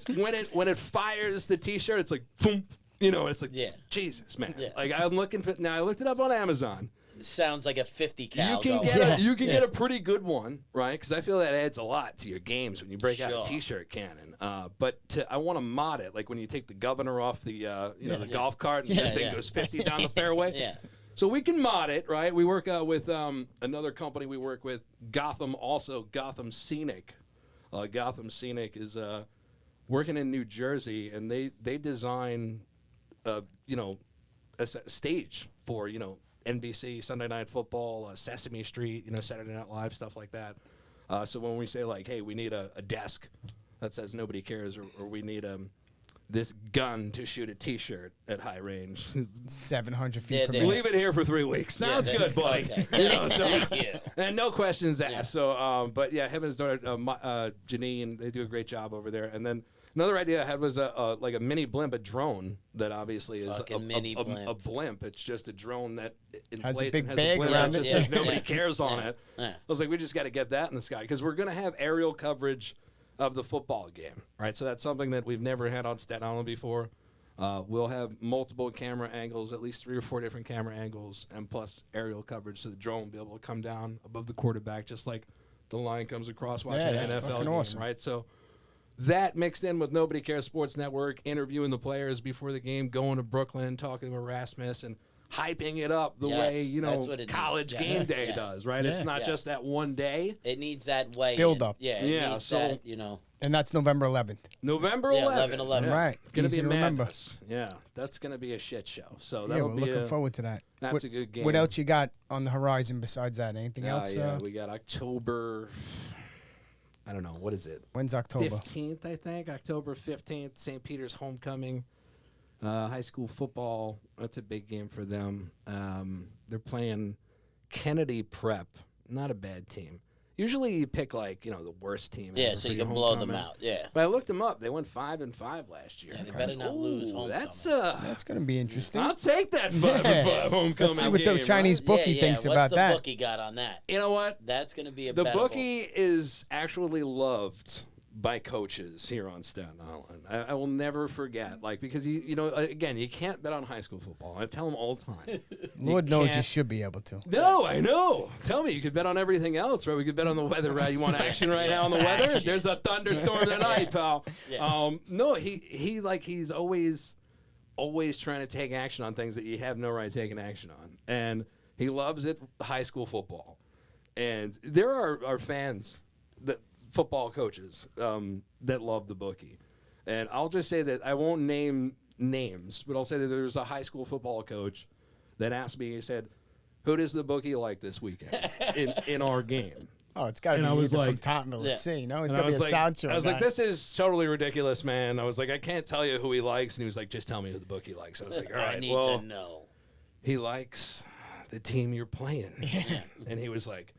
when it fires the T-shirt, it's like boom. It's like Jesus, man. Yeah. Like I'm looking for now. I looked it up on Amazon. Sounds like a 50 cal. You can get a pretty good one, right? Because I feel that adds a lot to your games when you break out a T-shirt cannon. But I want to mod it, like when you take the governor off the the golf cart and the thing goes 50 down the fairway. Yeah. So we can mod it, right? We work out with another company we work with, Gotham Scenic. Gotham Scenic is working in New Jersey, and they design, a stage for, NBC, Sunday Night Football, Sesame Street, Saturday Night Live, stuff like that. So when we say, like, hey, we need a desk that says Nobody Cares, or we need this gun to shoot a T-shirt at high range. 700 feet Yeah, per they- minute. Leave it here for 3 weeks. Sounds good, buddy. Okay. So, Thank you. and no questions asked. So, but yeah, him and his daughter, Janine, they do a great job over there. And then another idea I had was like a mini blimp, a drone that obviously is Fucking mini blimp. a blimp. It's just a drone that inflates Has a big and has bag a blimp around that it. just says Yeah. nobody Yeah. cares on Yeah. it. Yeah. I was like, we just got to get that in the sky because we're going to have aerial coverage of the football game, right? So that's something that we've never had on Staten Island before. We'll have multiple camera angles, at least 3 or 4 different camera angles, and plus aerial coverage, so the drone will be able to come down above the quarterback, just like the line comes across watching an that's NFL fucking game, awesome. right? So that mixed in with Nobody Cares Sports Network, interviewing the players before the game, going to Brooklyn, talking to Erasmus, and hyping it up the Yes, way that's what it college needs. game day Yes. does, right? Yeah. It's not Yes. just that one day. It needs that way. Build up. Yeah. Yeah, It needs so- that, And that's November 11th. November Yeah, 11th. 11/11. Right. Gonna Easy be to remember. madness. Yeah, that's gonna be a shit show. So Yeah, that'll we're be looking forward to that. That's what, a good game. What else you got on the horizon besides that? Anything else? Yeah, we got October. I don't know, what is it? When's October? 15th, I think. October 15th, St. Peter's homecoming. High school football. That's a big game for them. They're playing Kennedy Prep. Not a bad team. Usually you pick the worst team. Yeah, ever so for you your can blow them homecoming. out. Yeah. But I looked them up. They went 5-5 last year. Yeah, they better not lose Ooh, homecoming. that's going to be interesting. I'll take that 5-5 homecoming. Let's see what game, the Chinese right? bookie yeah, thinks what's about the that. bookie got on that? You know what? That's going to be a The bettable. bookie is actually loved by coaches here on Staten Island. I will never forget, because again, you can't bet on high school football. I tell them all the time. Lord knows you can't- should be able to. No, I know. Tell me, you could bet on everything else, right? We could bet on the weather, right? You want action right now on the weather? There's a thunderstorm tonight, pal. Yeah. No, he's always trying to take action on things that you have no right taking action on, and he loves it. High school football, and there are fans that. Football coaches that love the bookie. And I'll just say that I won't name names, but I'll say that there's a high school football coach that asked me, he said, who does the bookie like this weekend in our game? Oh, it's got to be And I was either from like- Tottenville or C. No, it's And got to be a like, South Shore I was guy. like, this is totally ridiculous, man. I was like, I can't tell you who he likes. And he was like, just tell me who the bookie likes. I was like, all right, I need well, to know. he likes the team you're playing. And he was like,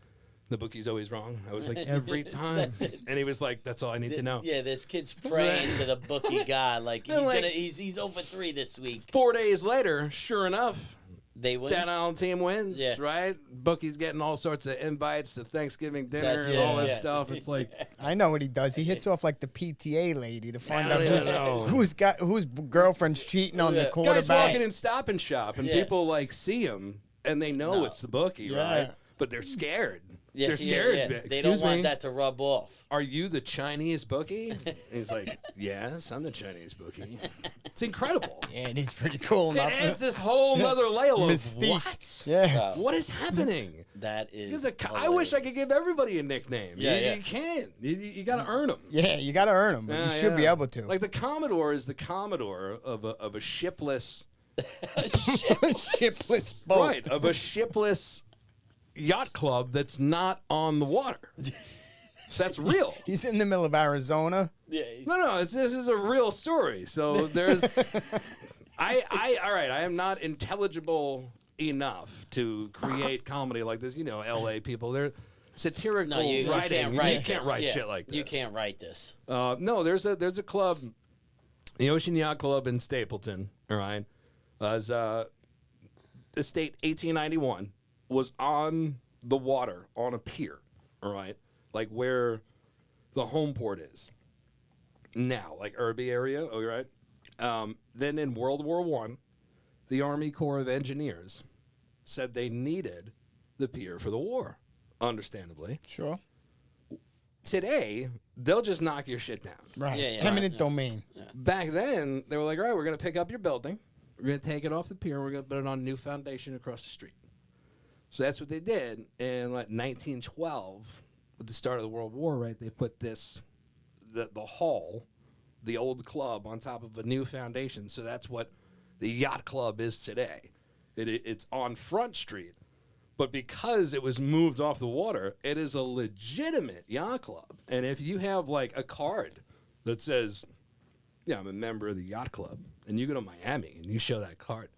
the bookie's always wrong. I was like, every time. And he was like, that's all I need to know. Yeah, this kid's praying to the bookie god. Like he's And, like- gonna he's over 3 this week. 4 days later, sure enough, They win. Staten Island team wins, Yeah. right? Bookie's getting all sorts of invites to Thanksgiving dinner That's and it, all this yeah. stuff. It's like, I know what he does. He hits off like the PTA lady to find I out don't whose know. whose girlfriend's cheating on the Yeah. guys quarterback. walking in Stop and Shop, and Yeah. people like see him, and they know No. it's the bookie, Yeah. right? But they're scared. Yeah, They're scared. Yeah. They Excuse don't want me? that to rub off. Are you the Chinese bookie? And he's like, yes, I'm the Chinese bookie. It's incredible. Yeah, it is pretty cool. It Not adds this whole other layer of Mystique. what? Yeah. What is happening? That is. I wish I could give everybody a nickname. Yeah, you, yeah. you can't. You got to earn them. Yeah, you got to earn them. You should be able to. Like the Commodore is the Commodore of a shipless, shipless boat. right? Of a shipless yacht club that's not on the water. So that's real. He's in the middle of Arizona. Yeah. No, this is a real story. So there's, all right. I am not intelligible enough to create comedy like this. You know, L.A. people, they're satirical No, you writing. can't write. You can't this. write Yeah. shit like this. You can't write this. No, there's a club, the Ocean Yacht Club in Stapleton. All right, was estate 1891 was on the water on a pier. All right, like where the home port is now, like Irby area. All right. Then in World War I, the Army Corps of Engineers said they needed the pier for the war. Understandably, Sure. today they'll just knock your shit down. Right. Yeah, yeah, Eminent right, domain. Back then, they were like, all right, we're going to pick up your building. We're going to take it off the pier. And we're going to put it on a new foundation across the street. So that's what they did. In like 1912, with the start of the World War, right, they put the hall, the old club, on top of a new foundation. So that's what the yacht club is today. It's on Front Street. But because it was moved off the water, it is a legitimate yacht club. And if you have like a card that says, yeah, I'm a member of the yacht club, and you go to Miami and you show that card,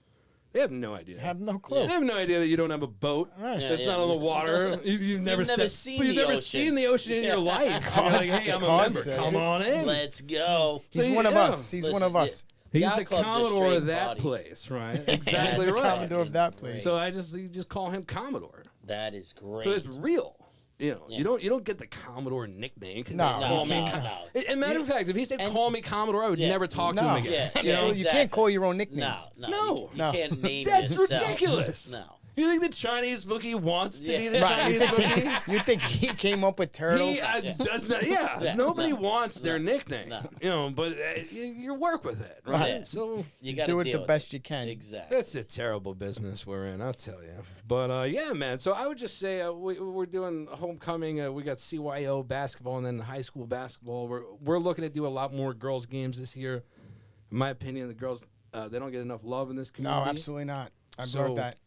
they have no idea. Have no clue. They have no idea that you don't have a boat Right. that's Yeah, not on the yeah. water. You've never seen but you've the never ocean. seen the ocean in your life. You're like, hey, I'm a Card member. says Come it. on in. Let's go. He's So one of yeah. us. He's one of Listen, us. He's Yacht the club's a Commodore straight of that body. place, right? That's Exactly the right. Commodore of that place. So you just call him Commodore. That is great. So it's real. You know, Yeah. you don't get the Commodore nickname. 'Cause No, they call no, me no, no. As a matter of fact, if he said call me Commodore, I would Yeah. never talk to No. him again. Yeah, You know? Absolutely. You can't call your own nicknames. No, No. you No. can't name That's yourself. ridiculous. No. You think the Chinese bookie wants to be Yeah. the Right. Chinese bookie? You think he came up with turtles? He does not. Yeah, Yeah. nobody No. wants their nickname. No. You know, but you work with it, right? Yeah. So You got to Do it the best you can. Exactly. that's a terrible business we're in, I'll tell you. But yeah, man. So I would just say we're doing homecoming. We got CYO basketball and then high school basketball. We're looking to do a lot more girls games this year. In my opinion, the girls they don't get enough love in this No, community. absolutely not. I So- brought that.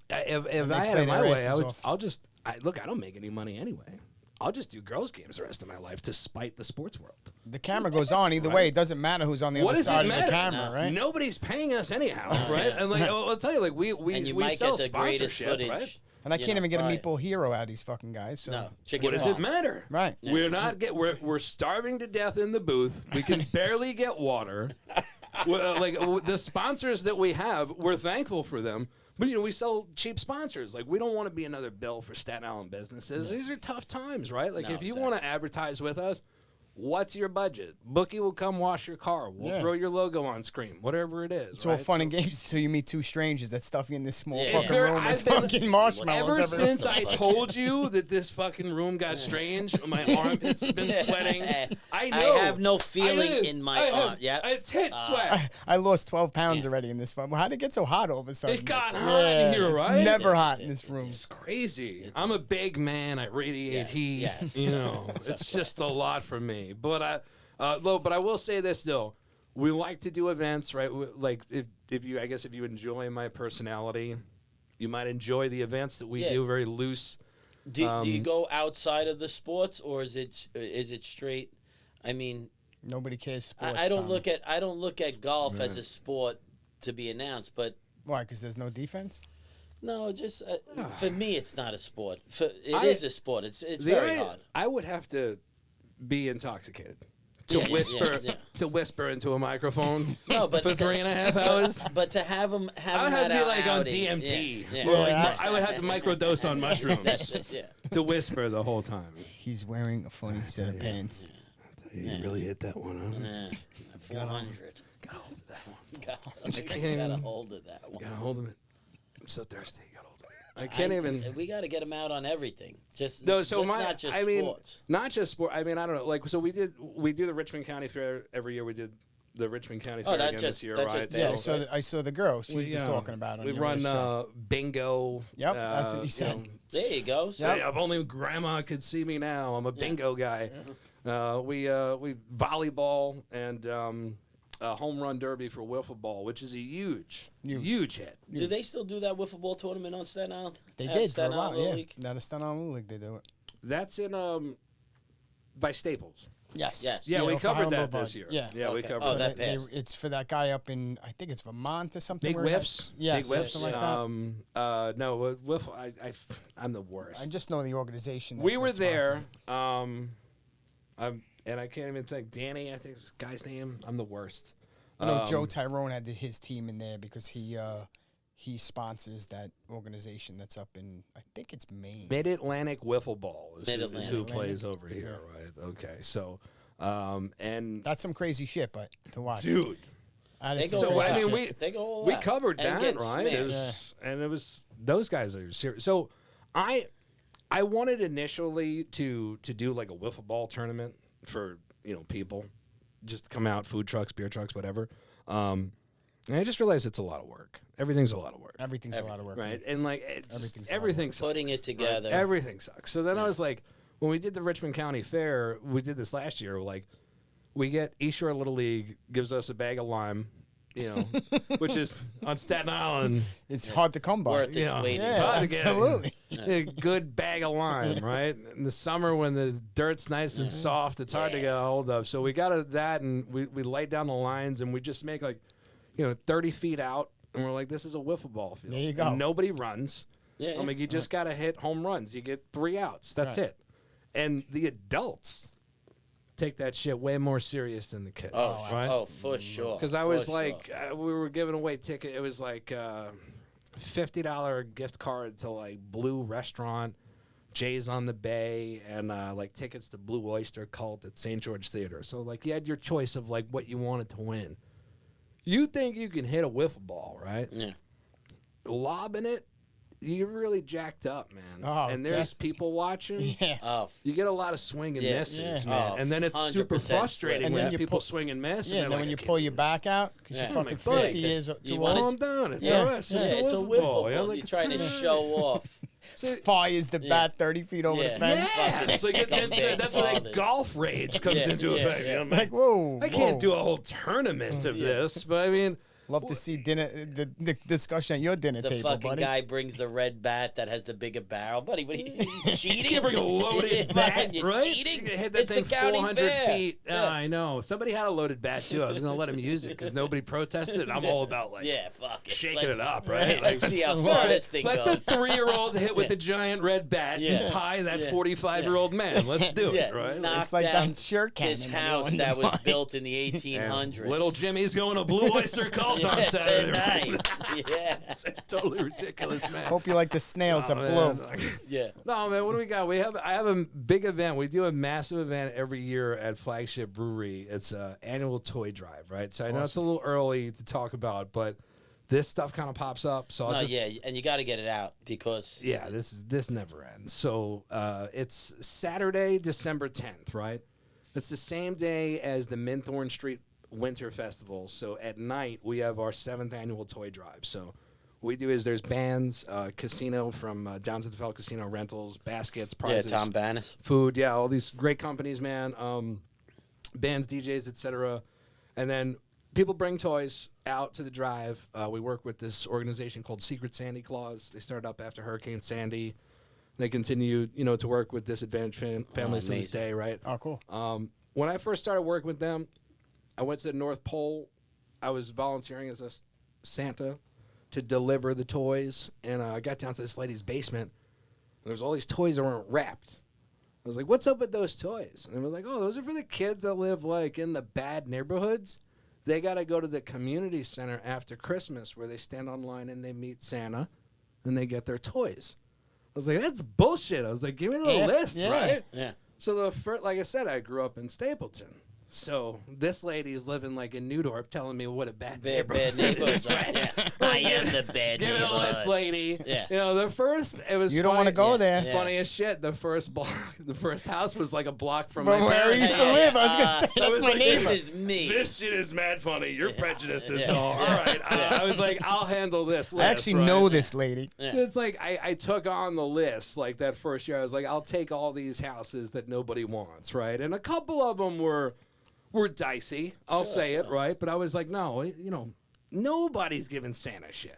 If they I had play it my their way, asses off. I don't make any money anyway. I'll just do girls games the rest of my life to spite the sports world. The camera goes on either way. It doesn't matter who's on the What other does it side of matter? the camera, right? Nobody's paying us anyhow, right? And like I'll tell you, like we and you we might sell get the greatest sponsorship, footage. right? And I you can't know, even get a right. meatball hero out of these fucking guys. So. No, chicken What does parm. it matter? Right. We're starving to death in the booth. We can barely get water. The sponsors that we have, we're thankful for them. But, we sell cheap sponsors. Like, we don't want to be another bill for Staten Island businesses. These are tough times, right? Like, No, if you exactly. want to advertise with us, what's your budget? Bookie will come wash your car. We'll Yeah. throw your logo on screen, whatever it is. It's all fun and games until you meet two strangers that stuff you in this small Yeah. fucking It's room with fucking marshmallows. Ever everywhere. since I told you that this fucking room got strange, my armpits have been sweating. I know. I have no feeling I- in my I have- arm. Yeah. It's hit sweat. I lost 12 pounds already in this fun. How did it get so hot all of a sudden? It got hot in here, it's right? never hot in this room. It's crazy. I'm a big man. I radiate Yeah, heat. yes. It's just a lot for me. But I will say this though, we like to do events, right? Like if you enjoy my personality, You might enjoy the events that we Yeah. do, very loose. Do you go outside of the sports, or is it straight? I mean, Nobody cares sports. I don't Tommy. look at golf as a sport to be announced, but Why? Because there's no defense. no, just for me, it's not a sport. It is a sport. It's very hard. I would have to be intoxicated to whisper into a microphone No, but for 3.5 hours. But to have them I would have to be like on outing, DMT. Yeah, Or like, Yeah. I would have to microdose on mushrooms yeah. to whisper the whole time. He's wearing a funny set of pants. You really hit that one, huh? Yeah. 400. Got a hold of that one. Got a hold of that one. Got a hold of it. I'm so thirsty. Got a hold of it. I can't even. We got to get them out on everything. No, so not just I mean, sports. not just sport. I mean, I don't know. Like, so we do the Richmond County Fair every year. We did the Richmond County Fair that again just- this year, that right? just- Yeah, So I saw the girl. She we, was talking about it. We on your run show. bingo. Yep, that's what you said. There you go. So, Say, if only Grandma could see me now. I'm a bingo guy. We volleyball and a home run derby for wiffle ball, which is a huge hit. do they still do that wiffle ball tournament on Staten Island? They At did for a Staten while. Island Little Yeah, League? not a Staten Island Little League. They do it. That's in by Staples. Yes. Yes. Yeah, we off of covered Highland that Boulevard. this year. Yeah. Yeah, we Okay. covered Oh, that. that passed. It's for that guy up in, I think it's Vermont or something. Big where it whiffs. has- Yeah, Big whiffs. something like that. No, whiff. I'm the worst. I just know the organization. we that were sponsors there. it. And I can't even think. Danny, I think was the guy's name. I'm the worst. I know Joe Tyrone had his team in there because he sponsors that organization that's up in, I think it's Maine. Mid Atlantic Wiffle Ball is Mid-Atlantic. who plays over here, right? Okay, so and That's some crazy shit, but to watch. dude, That They is go some all crazy I mean, shit. They go all we out. covered And that, getting right? It smashed. was those guys are serious. So I wanted initially to do like a wiffle ball tournament for people, just to come out, food trucks, beer trucks, whatever. And I just realized it's a lot of work. Everything's a lot of work, Everything's a lot of work. right? And like everything sucks. Putting it together. Right? Everything sucks. So then I was like, when we did the Richmond County Fair, we did this last year. Like, we get East Shore Little League gives us a bag of lime, which is on Staten Island. It's hard to come by. Worth its weight in Yeah, hard to get. absolutely. A good bag of lime, right? In the summer when the dirt's nice and soft, it's hard to get a hold of. So we got that, and we laid down the lines, and we just make 30 feet out, and we're like, this is a wiffle ball field. There you go. And nobody runs. Yeah, I'm like, you just got to hit home runs. You get 3 outs. That's Right. it. And the adults take that shit way more serious than the kids. right? Oh, for sure. Because I For was sure. like, we were giving away ticket. It was like $50 gift card to like Blue Restaurant, Jay's on the Bay, and like tickets to Blue Oyster Cult at St. George Theater. So like you had your choice of like what you wanted to win. You think you can hit a wiffle ball, right? Yeah. Lobbing it, you're really jacked up, man. Oh, and there's okay. people watching. Oh, Yeah. You get a lot of swing and Yeah. misses, Yeah. man. Oh, And then it's super 100% frustrating And when then you people pull- swing and miss. Yeah, and then when you pull your back out because Yeah. you're Oh, fucking my 50 God. years You too wanna- old. calm down. It's Yeah. all right. It's yeah, just it's a wiffle wiffle ball. ball. Yeah, like, You're it's trying a- to show off. Fires the bat 30 feet over Yeah. the fence. Yeah, Fucking it's like scumbag that's where that fathers. golf rage comes Yeah, into yeah, effect. yeah. I'm Like, whoa. I can't whoa. do a whole tournament of this, but I mean, Love to see the discussion at your dinner The table, fucking buddy. guy brings the red bat that has the bigger barrel. Buddy, what are you cheating? you bring a loaded bat, You're right? cheating? You can hit that It's thing the county 400 fair. feet. Yeah. I know. Somebody had a loaded bat too. I was going to let him use it because nobody protested. I'm all about like Yeah, fuck it. shaking Let's- it up, right? Like, Let's see how Let- far this thing let the goes. 3-year-old hit with the giant red bat Yeah. and tie that Yeah. 45-year-old man. Let's do Yeah, it, right? knock It's like down that shirt cannon. This that you house wanted that to was buy. built in the And 1800s. little Jimmy's going to Blue Oyster Cult on Yeah, Saturday. tonight. Yeah. Totally ridiculous, man. Hope you like the snails Oh, that man. blow. Yeah. No, man, what do we got? I have a big event. We do a massive event every year at Flagship Brewery. It's an annual toy drive, right? So I know it's a little early to talk about, but this stuff kind of pops up. So I'll No, just yeah, and you got to get it out because yeah, this never ends. So it's Saturday, December 10th, right? It's the same day as the Minthorn Street Winter Festival. So at night we have our 7th annual toy drive. So what we do is there's bands, casino from Down to the Fell Casino rentals, baskets, prizes, Tom Bannis. food, yeah, all these great companies, man. Bands, DJs, etc. And then people bring toys out to the drive. We work with this organization called Secret Sandy Claus. They started up after Hurricane Sandy. They continue, to work with disadvantaged families to this day, right? Oh, cool. When I first started working with them, I went to the North Pole. I was volunteering as a Santa to deliver the toys, and I got down to this lady's basement, and there was all these toys that weren't wrapped. I was like, what's up with those toys? And they were like, oh, those are for the kids that live, like, in the bad neighborhoods. They got to go to the community center after Christmas where they stand online and they meet Santa, and they get their toys. I was like, that's bullshit. I was like, give me the list, right? Yeah. So the first, like I said, I grew up in Stapleton. So this lady is living like in Newdorp, telling me what a bad neighborhood is. Right? Yeah. I am the bad Give me the list, lady. Yeah. The first, it was You don't want to go there. Funny as shit. The first house was like a block from From my where I parents' used to house. live. I was going to say, I that's was my like, neighbor. This is me. This shit is mad funny. Your prejudice is Yeah. all right. I was like, I'll handle this list. I actually right? know this lady. Yeah. So it's like I took on the list like that first year. I was like, I'll take all these houses that nobody wants, right? And a couple of them were dicey. I'll say it, right? But I was like, no, nobody's giving Santa shit.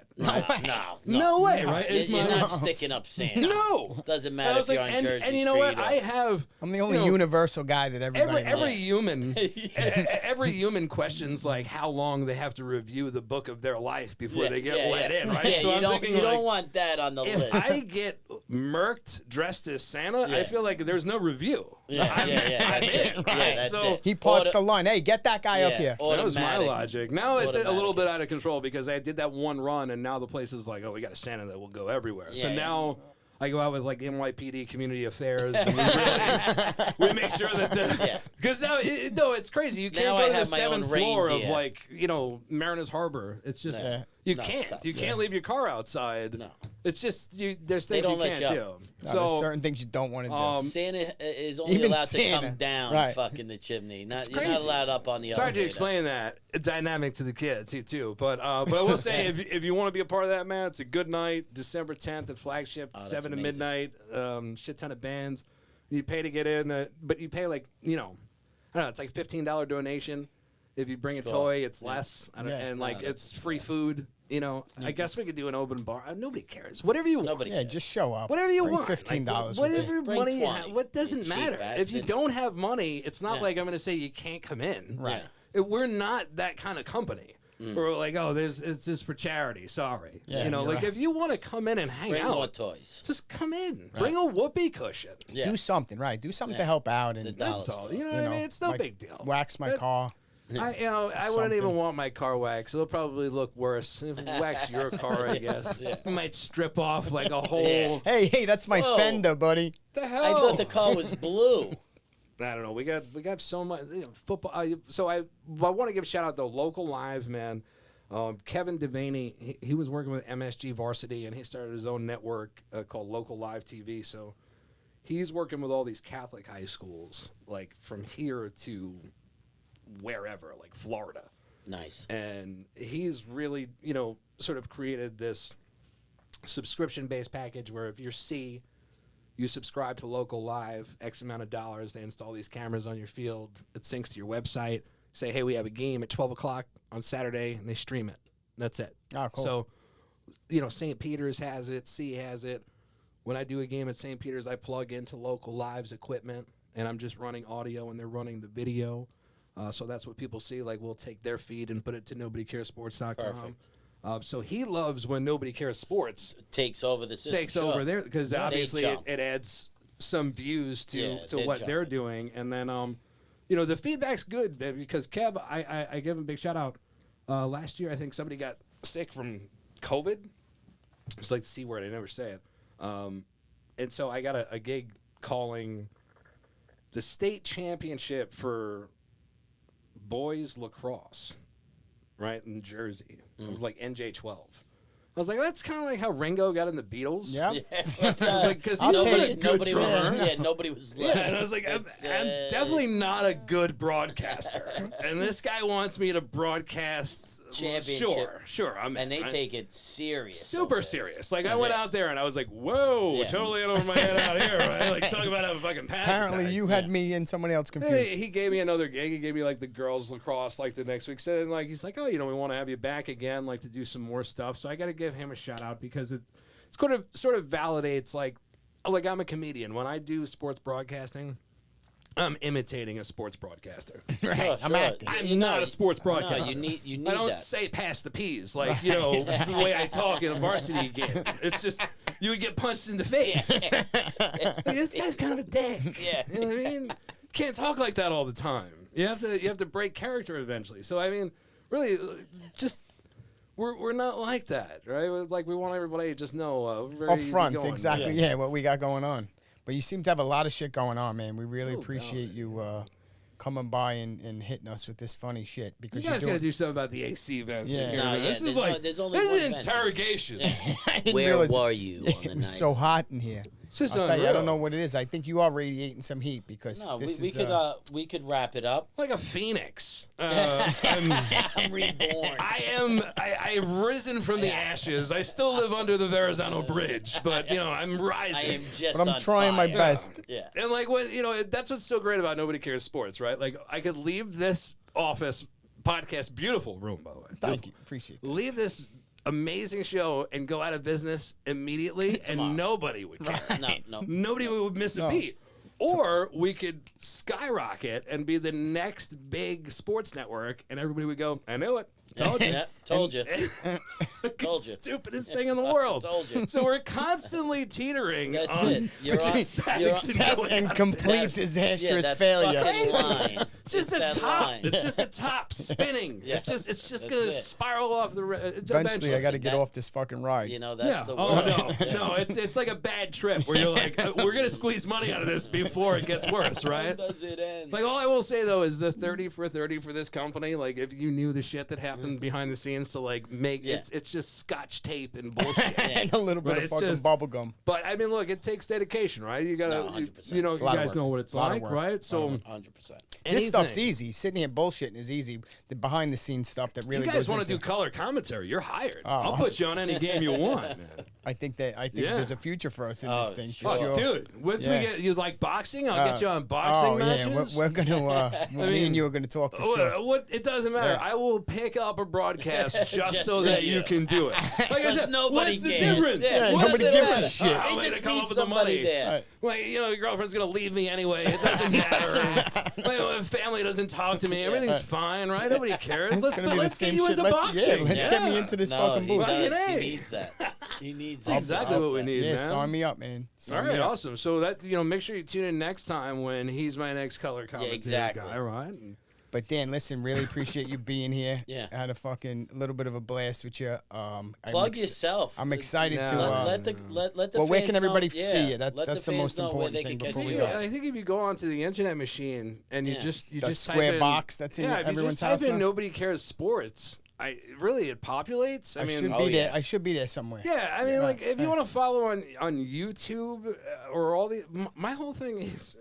No way, right? It's You're my- not sticking up Santa. No. Doesn't And matter I was if you're like, on Jersey and you know Street what? or- I have. I'm the only universal guy that everybody Every knows. human, every human questions like how long they have to review the book of their life before they get let in, right? Yeah, So I'm thinking, you like, don't want that on the if list. I get murked dressed as Santa, I Yeah. feel like there's no review. yeah, that's it. Right. Yeah, that's So- it. He parts Auto- the line. Hey, get that guy up here. That was my automatic. logic. Now it's a little Automatic. bit out of control because I did that one run, and now the place is like, oh, we got a Santa that will go everywhere. So Yeah, yeah. now I go out with like NYPD Community Affairs, and we make sure that because now it's crazy. You can't Now go I to the have my own 7th floor of reindeer. like Mariners Harbor. It's just Yeah. you No, can't. stop. You can't leave your car outside. No. It's just there's things don't you let can't you do. up. No, So there's certain things you don't want to do. Santa is only Even allowed to Santa. come down Right. fucking the chimney. You're not crazy. allowed up on the Sorry elevator. to explain that dynamic to the kids too, but I will say if you want to be a part of that, man, it's a good night, December 10th at Flagship, that's 7 to amazing. midnight. Shit ton of bands. You pay to get in, but you pay like I don't know, it's like $15 donation. If you bring a Sure. toy, it's less, Yeah. and No, like that's- it's free food. I guess we could do an open bar. Nobody cares. Whatever you want. Nobody Yeah, cares. just show up. Whatever you Bring want. $15 Like, with you. whatever Bring money you 20. have. What doesn't You cheap matter. If you bastard. don't have money, it's not Yeah. like I'm going to say you can't come in. Right. We're not that kind of company. We're like, oh, it's just for charity. Sorry. Yeah, like you're right. if you want to come in and hang Bring more out, toys. just come in. Bring a whoopee cushion. Yeah. Do something, right? Do something to Yeah. help out. And The dollar That's all. store. You know what I mean? It's no like, big deal. Wax my But- car. I wouldn't Something. even want my car waxed. It'll probably look worse. If you wax your car, I guess. Yeah. You might strip off like a whole. Hey, that's my Whoa. fender, buddy. The hell? I thought the car was blue. I don't know. We got so much football. So I want to give a shout out to Local Live, man. Kevin Devaney, he was working with MSG Varsity, and he started his own network called Local Live TV. So he's working with all these Catholic high schools, like from here to wherever, like Florida. Nice. And he's really, sort of created this subscription-based package where if you're C, you subscribe to Local Live, X amount of dollars, they install these cameras on your field, it syncs to your website, say, hey, we have a game at 12 o'clock on Saturday, and they stream it. That's it. Oh, cool. So, St. Peter's has it, C has it. When I do a game at St. Peter's, I plug into Local Live's equipment, and I'm just running audio, and they're running the video. So that's what people see. Like, we'll take their feed and put it to nobodycaresports.com. Perfect. So he loves when Nobody Cares Sports Takes over the system. takes over there because They obviously jump. it adds some views to they what jump they're it. doing. And then, the feedback's good because Kev, I give him a big shout out. Last year, I think somebody got sick from COVID. It's like the C word. I never say it. And so I got a gig calling the state championship for boys lacrosse, right, in Jersey. It was like NJ12. I was like, that's kind of like how Ringo got in the Beatles. Yeah. Because I'll he's take not a it. good Nobody was, drummer. yeah, nobody was left. Yeah, and I was like, I'm definitely not a good broadcaster. And this guy wants me to broadcast. Championship. Sure. I'm and in, they right? take it serious. Super over serious. Like, I went out there and I was like, whoa, Yeah. totally in over my head out here, right? Like, talk about having a fucking panic Apparently, attack. you had me and somebody else confused. He gave me another gig. He gave me like the girls lacrosse like the next week. So like he's like, oh, we want to have you back again, like to do some more stuff. So I got to give him a shout out because it's sort of validates like I'm a comedian. When I do sports broadcasting, I'm imitating a sports broadcaster. Right. I'm acting. I'm not a sports broadcaster. No, you need I don't that. say pass the peas like the way I talk in a varsity game. It's just you would get punched in the face. Like, this guy's kind of a dick. Yeah. You know what I mean? Can't talk like that all the time. You have to break character eventually. So I mean, really, just we're not like that, right? Like we want everybody to just know very Up front, easygoing. exactly. Yeah, what we got going on. But you seem to have a lot of shit going on, man. We really Oh, appreciate you coming by and hitting us with this funny shit You because guys you're got to doing. do something about the AC vents. Yeah. in here, No, man. yeah, This is there's only this one is an vent. interrogation. I didn't Where realize were you on the it was night? so hot in here. It's just I'll tell you, I don't know unreal. what it is. I think you are radiating some heat because No, this we is. we could wrap it up. Like a phoenix. I'm reborn. I've risen from the ashes. I still live under the Verrazano Bridge, but I'm rising. I am just. But I'm on trying my fire. best. Yeah. And like what that's what's so great about Nobody Cares Sports, right? Like I could leave this office podcast, beautiful room by the way. Thank you, appreciate that. Leave this amazing show and go out of business immediately, and nobody would care. No. Nobody would miss a beat. Or we could skyrocket and be the next big sports network, and everybody would go, I knew it. Told you. Yeah, told you. Told you. Stupidest thing in the world. Told you. So we're constantly teetering That's on it. You're on. Success and complete disastrous that failure. fucking line. It's just a that top. line. It's just a top spinning. Yeah. It's just That's gonna it. spiral off the. Eventually, I got to get that- off this fucking ride. You know, that's the Oh word. no. It's like a bad trip where you're like, we're gonna squeeze money out of this before it gets worse, When right? does it end? Like all I will say though is the 30 for 30 for this company. Like if you knew the shit that happened behind the scenes to like make it's just scotch tape and bullshit. And a little bit Right, of it's fucking just- bubble gum. But I mean, look, it takes dedication, right? You gotta, No, 100%. you know, It's a you lot of guys work. know what it's It's a lot of like, work. right? So 100%. This stuff's anything. easy. Sitting here bullshitting is easy. The behind the scenes stuff that really You goes guys want into. to do color commentary? You're hired. Oh. I'll put you on any game you want, man. I think Yeah. there's a future for us in this Oh, thing. sure. For Oh, sure. dude, once we Yeah. get you like boxing, I'll get you on boxing Oh matches. yeah, we're gonna. Me mean, and you are gonna talk for sure. What? It doesn't matter. Yeah. I will pick up a broadcast just so for that you. you can do it. Like I said, nobody what's the cares. difference? Yeah, What's nobody the gives a difference? shit. I'll They need to just come need up with the somebody money. there. Right. Like, your girlfriend's gonna leave me anyway. It doesn't matter. My family doesn't talk to me. Everything's fine, right? Nobody cares. It's gonna be the let's same get you shit. into Let's boxing. get me into this fucking he booth. does. Fucking He A. needs that. He needs That's exactly what we need, Yeah, man. sign me up, man. All Sign me right, up. awesome. So that make sure you tune in next time when he's my next color commentator exactly. guy, right? And But Dan, listen, really appreciate you being here. Yeah. I had a fucking little bit of a blast with you. Plug yourself. I'm excited to. No. Let the well, where fans can everybody know, see you? let That's the fans most know where important they thing can before catch we you go. at. I think if you go onto the internet machine and you Yeah. just The type square in, box that's in if you everyone's just type house in now? Nobody Cares Sports, it populates. I I mean, should oh, be there. yeah. I should be there somewhere. yeah, I mean, like if you want to follow on YouTube or all the, my whole thing is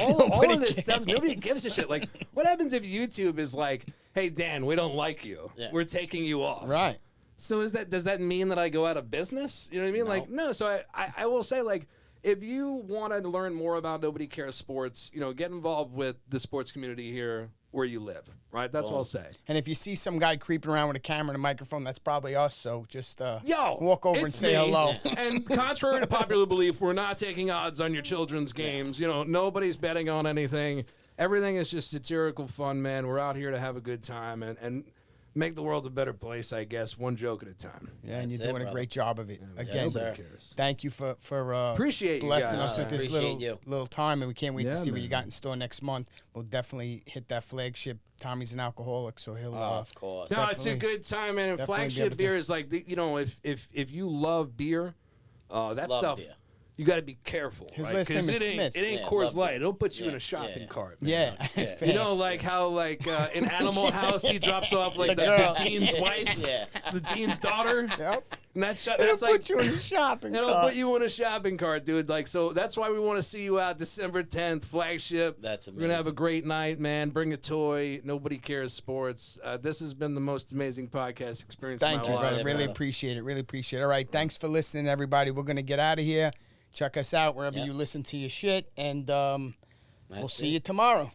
all Nobody of this stuff. Nobody cares. gives a shit. Like, what happens if YouTube is like, hey Dan, we don't like you. Yeah. We're taking you off. Right. So does that mean that I go out of business? You know what I mean? No. Like, no. So I will say, like, if you want to learn more about Nobody Cares Sports, get involved with the sports community here where you live, right? That's what I'll say. And if you see some guy creeping around with a camera and a microphone, that's probably us. So just Yo, walk over and it's say me. hello. And contrary to popular belief, we're not taking odds on your children's games. Nobody's betting on anything. Everything is just satirical fun, man. We're out here to have a good time and make the world a better place, I guess, one joke at a time. Yeah, and That's you're it, doing a brother. great job of it. Again, sir. cares. thank you for Appreciate you blessing guys. us with this Appreciate you. little time, and we can't wait to Yeah, see what you man. got in store next month. We'll definitely hit that flagship. Tommy's an alcoholic, so he'll. Of course. No, it's a Definitely- good time, man. And definitely be able flagship to- beer is like, if you love beer, that Love stuff. beer. you got to be careful. His right? last name 'Cause is it ain't, Smith. It ain't Yeah, Coors love Light. it. It'll put you in Yeah, a shopping yeah. cart. Man. Yeah, Yeah. You know, fast. like how in Animal House he drops off like The the girl. dean's wife, Yeah. the dean's daughter. Yep. And that's It'll like put you in a shopping it'll cart. put you in a shopping cart, dude. Like, so that's why we want to see you out December 10th, flagship. That's We're gonna have a amazing. great night, man. Bring a toy. Nobody cares sports. This has been the most amazing podcast experience Thank of you, my brother. life. Really brother. appreciate it. Really appreciate it. All right. Thanks for listening, everybody. We're going to get out of here. Check us out wherever Yep. you listen to your shit. And we'll That's see it. you tomorrow.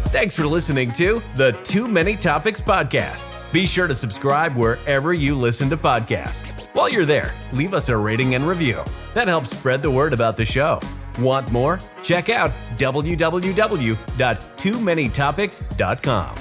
Thanks for listening to the Too Many Topics Podcast. Be sure to subscribe wherever you listen to podcasts. While you're there, leave us a rating and review. That helps spread the word about the show. Want more? Check out www.toomanytopics.com.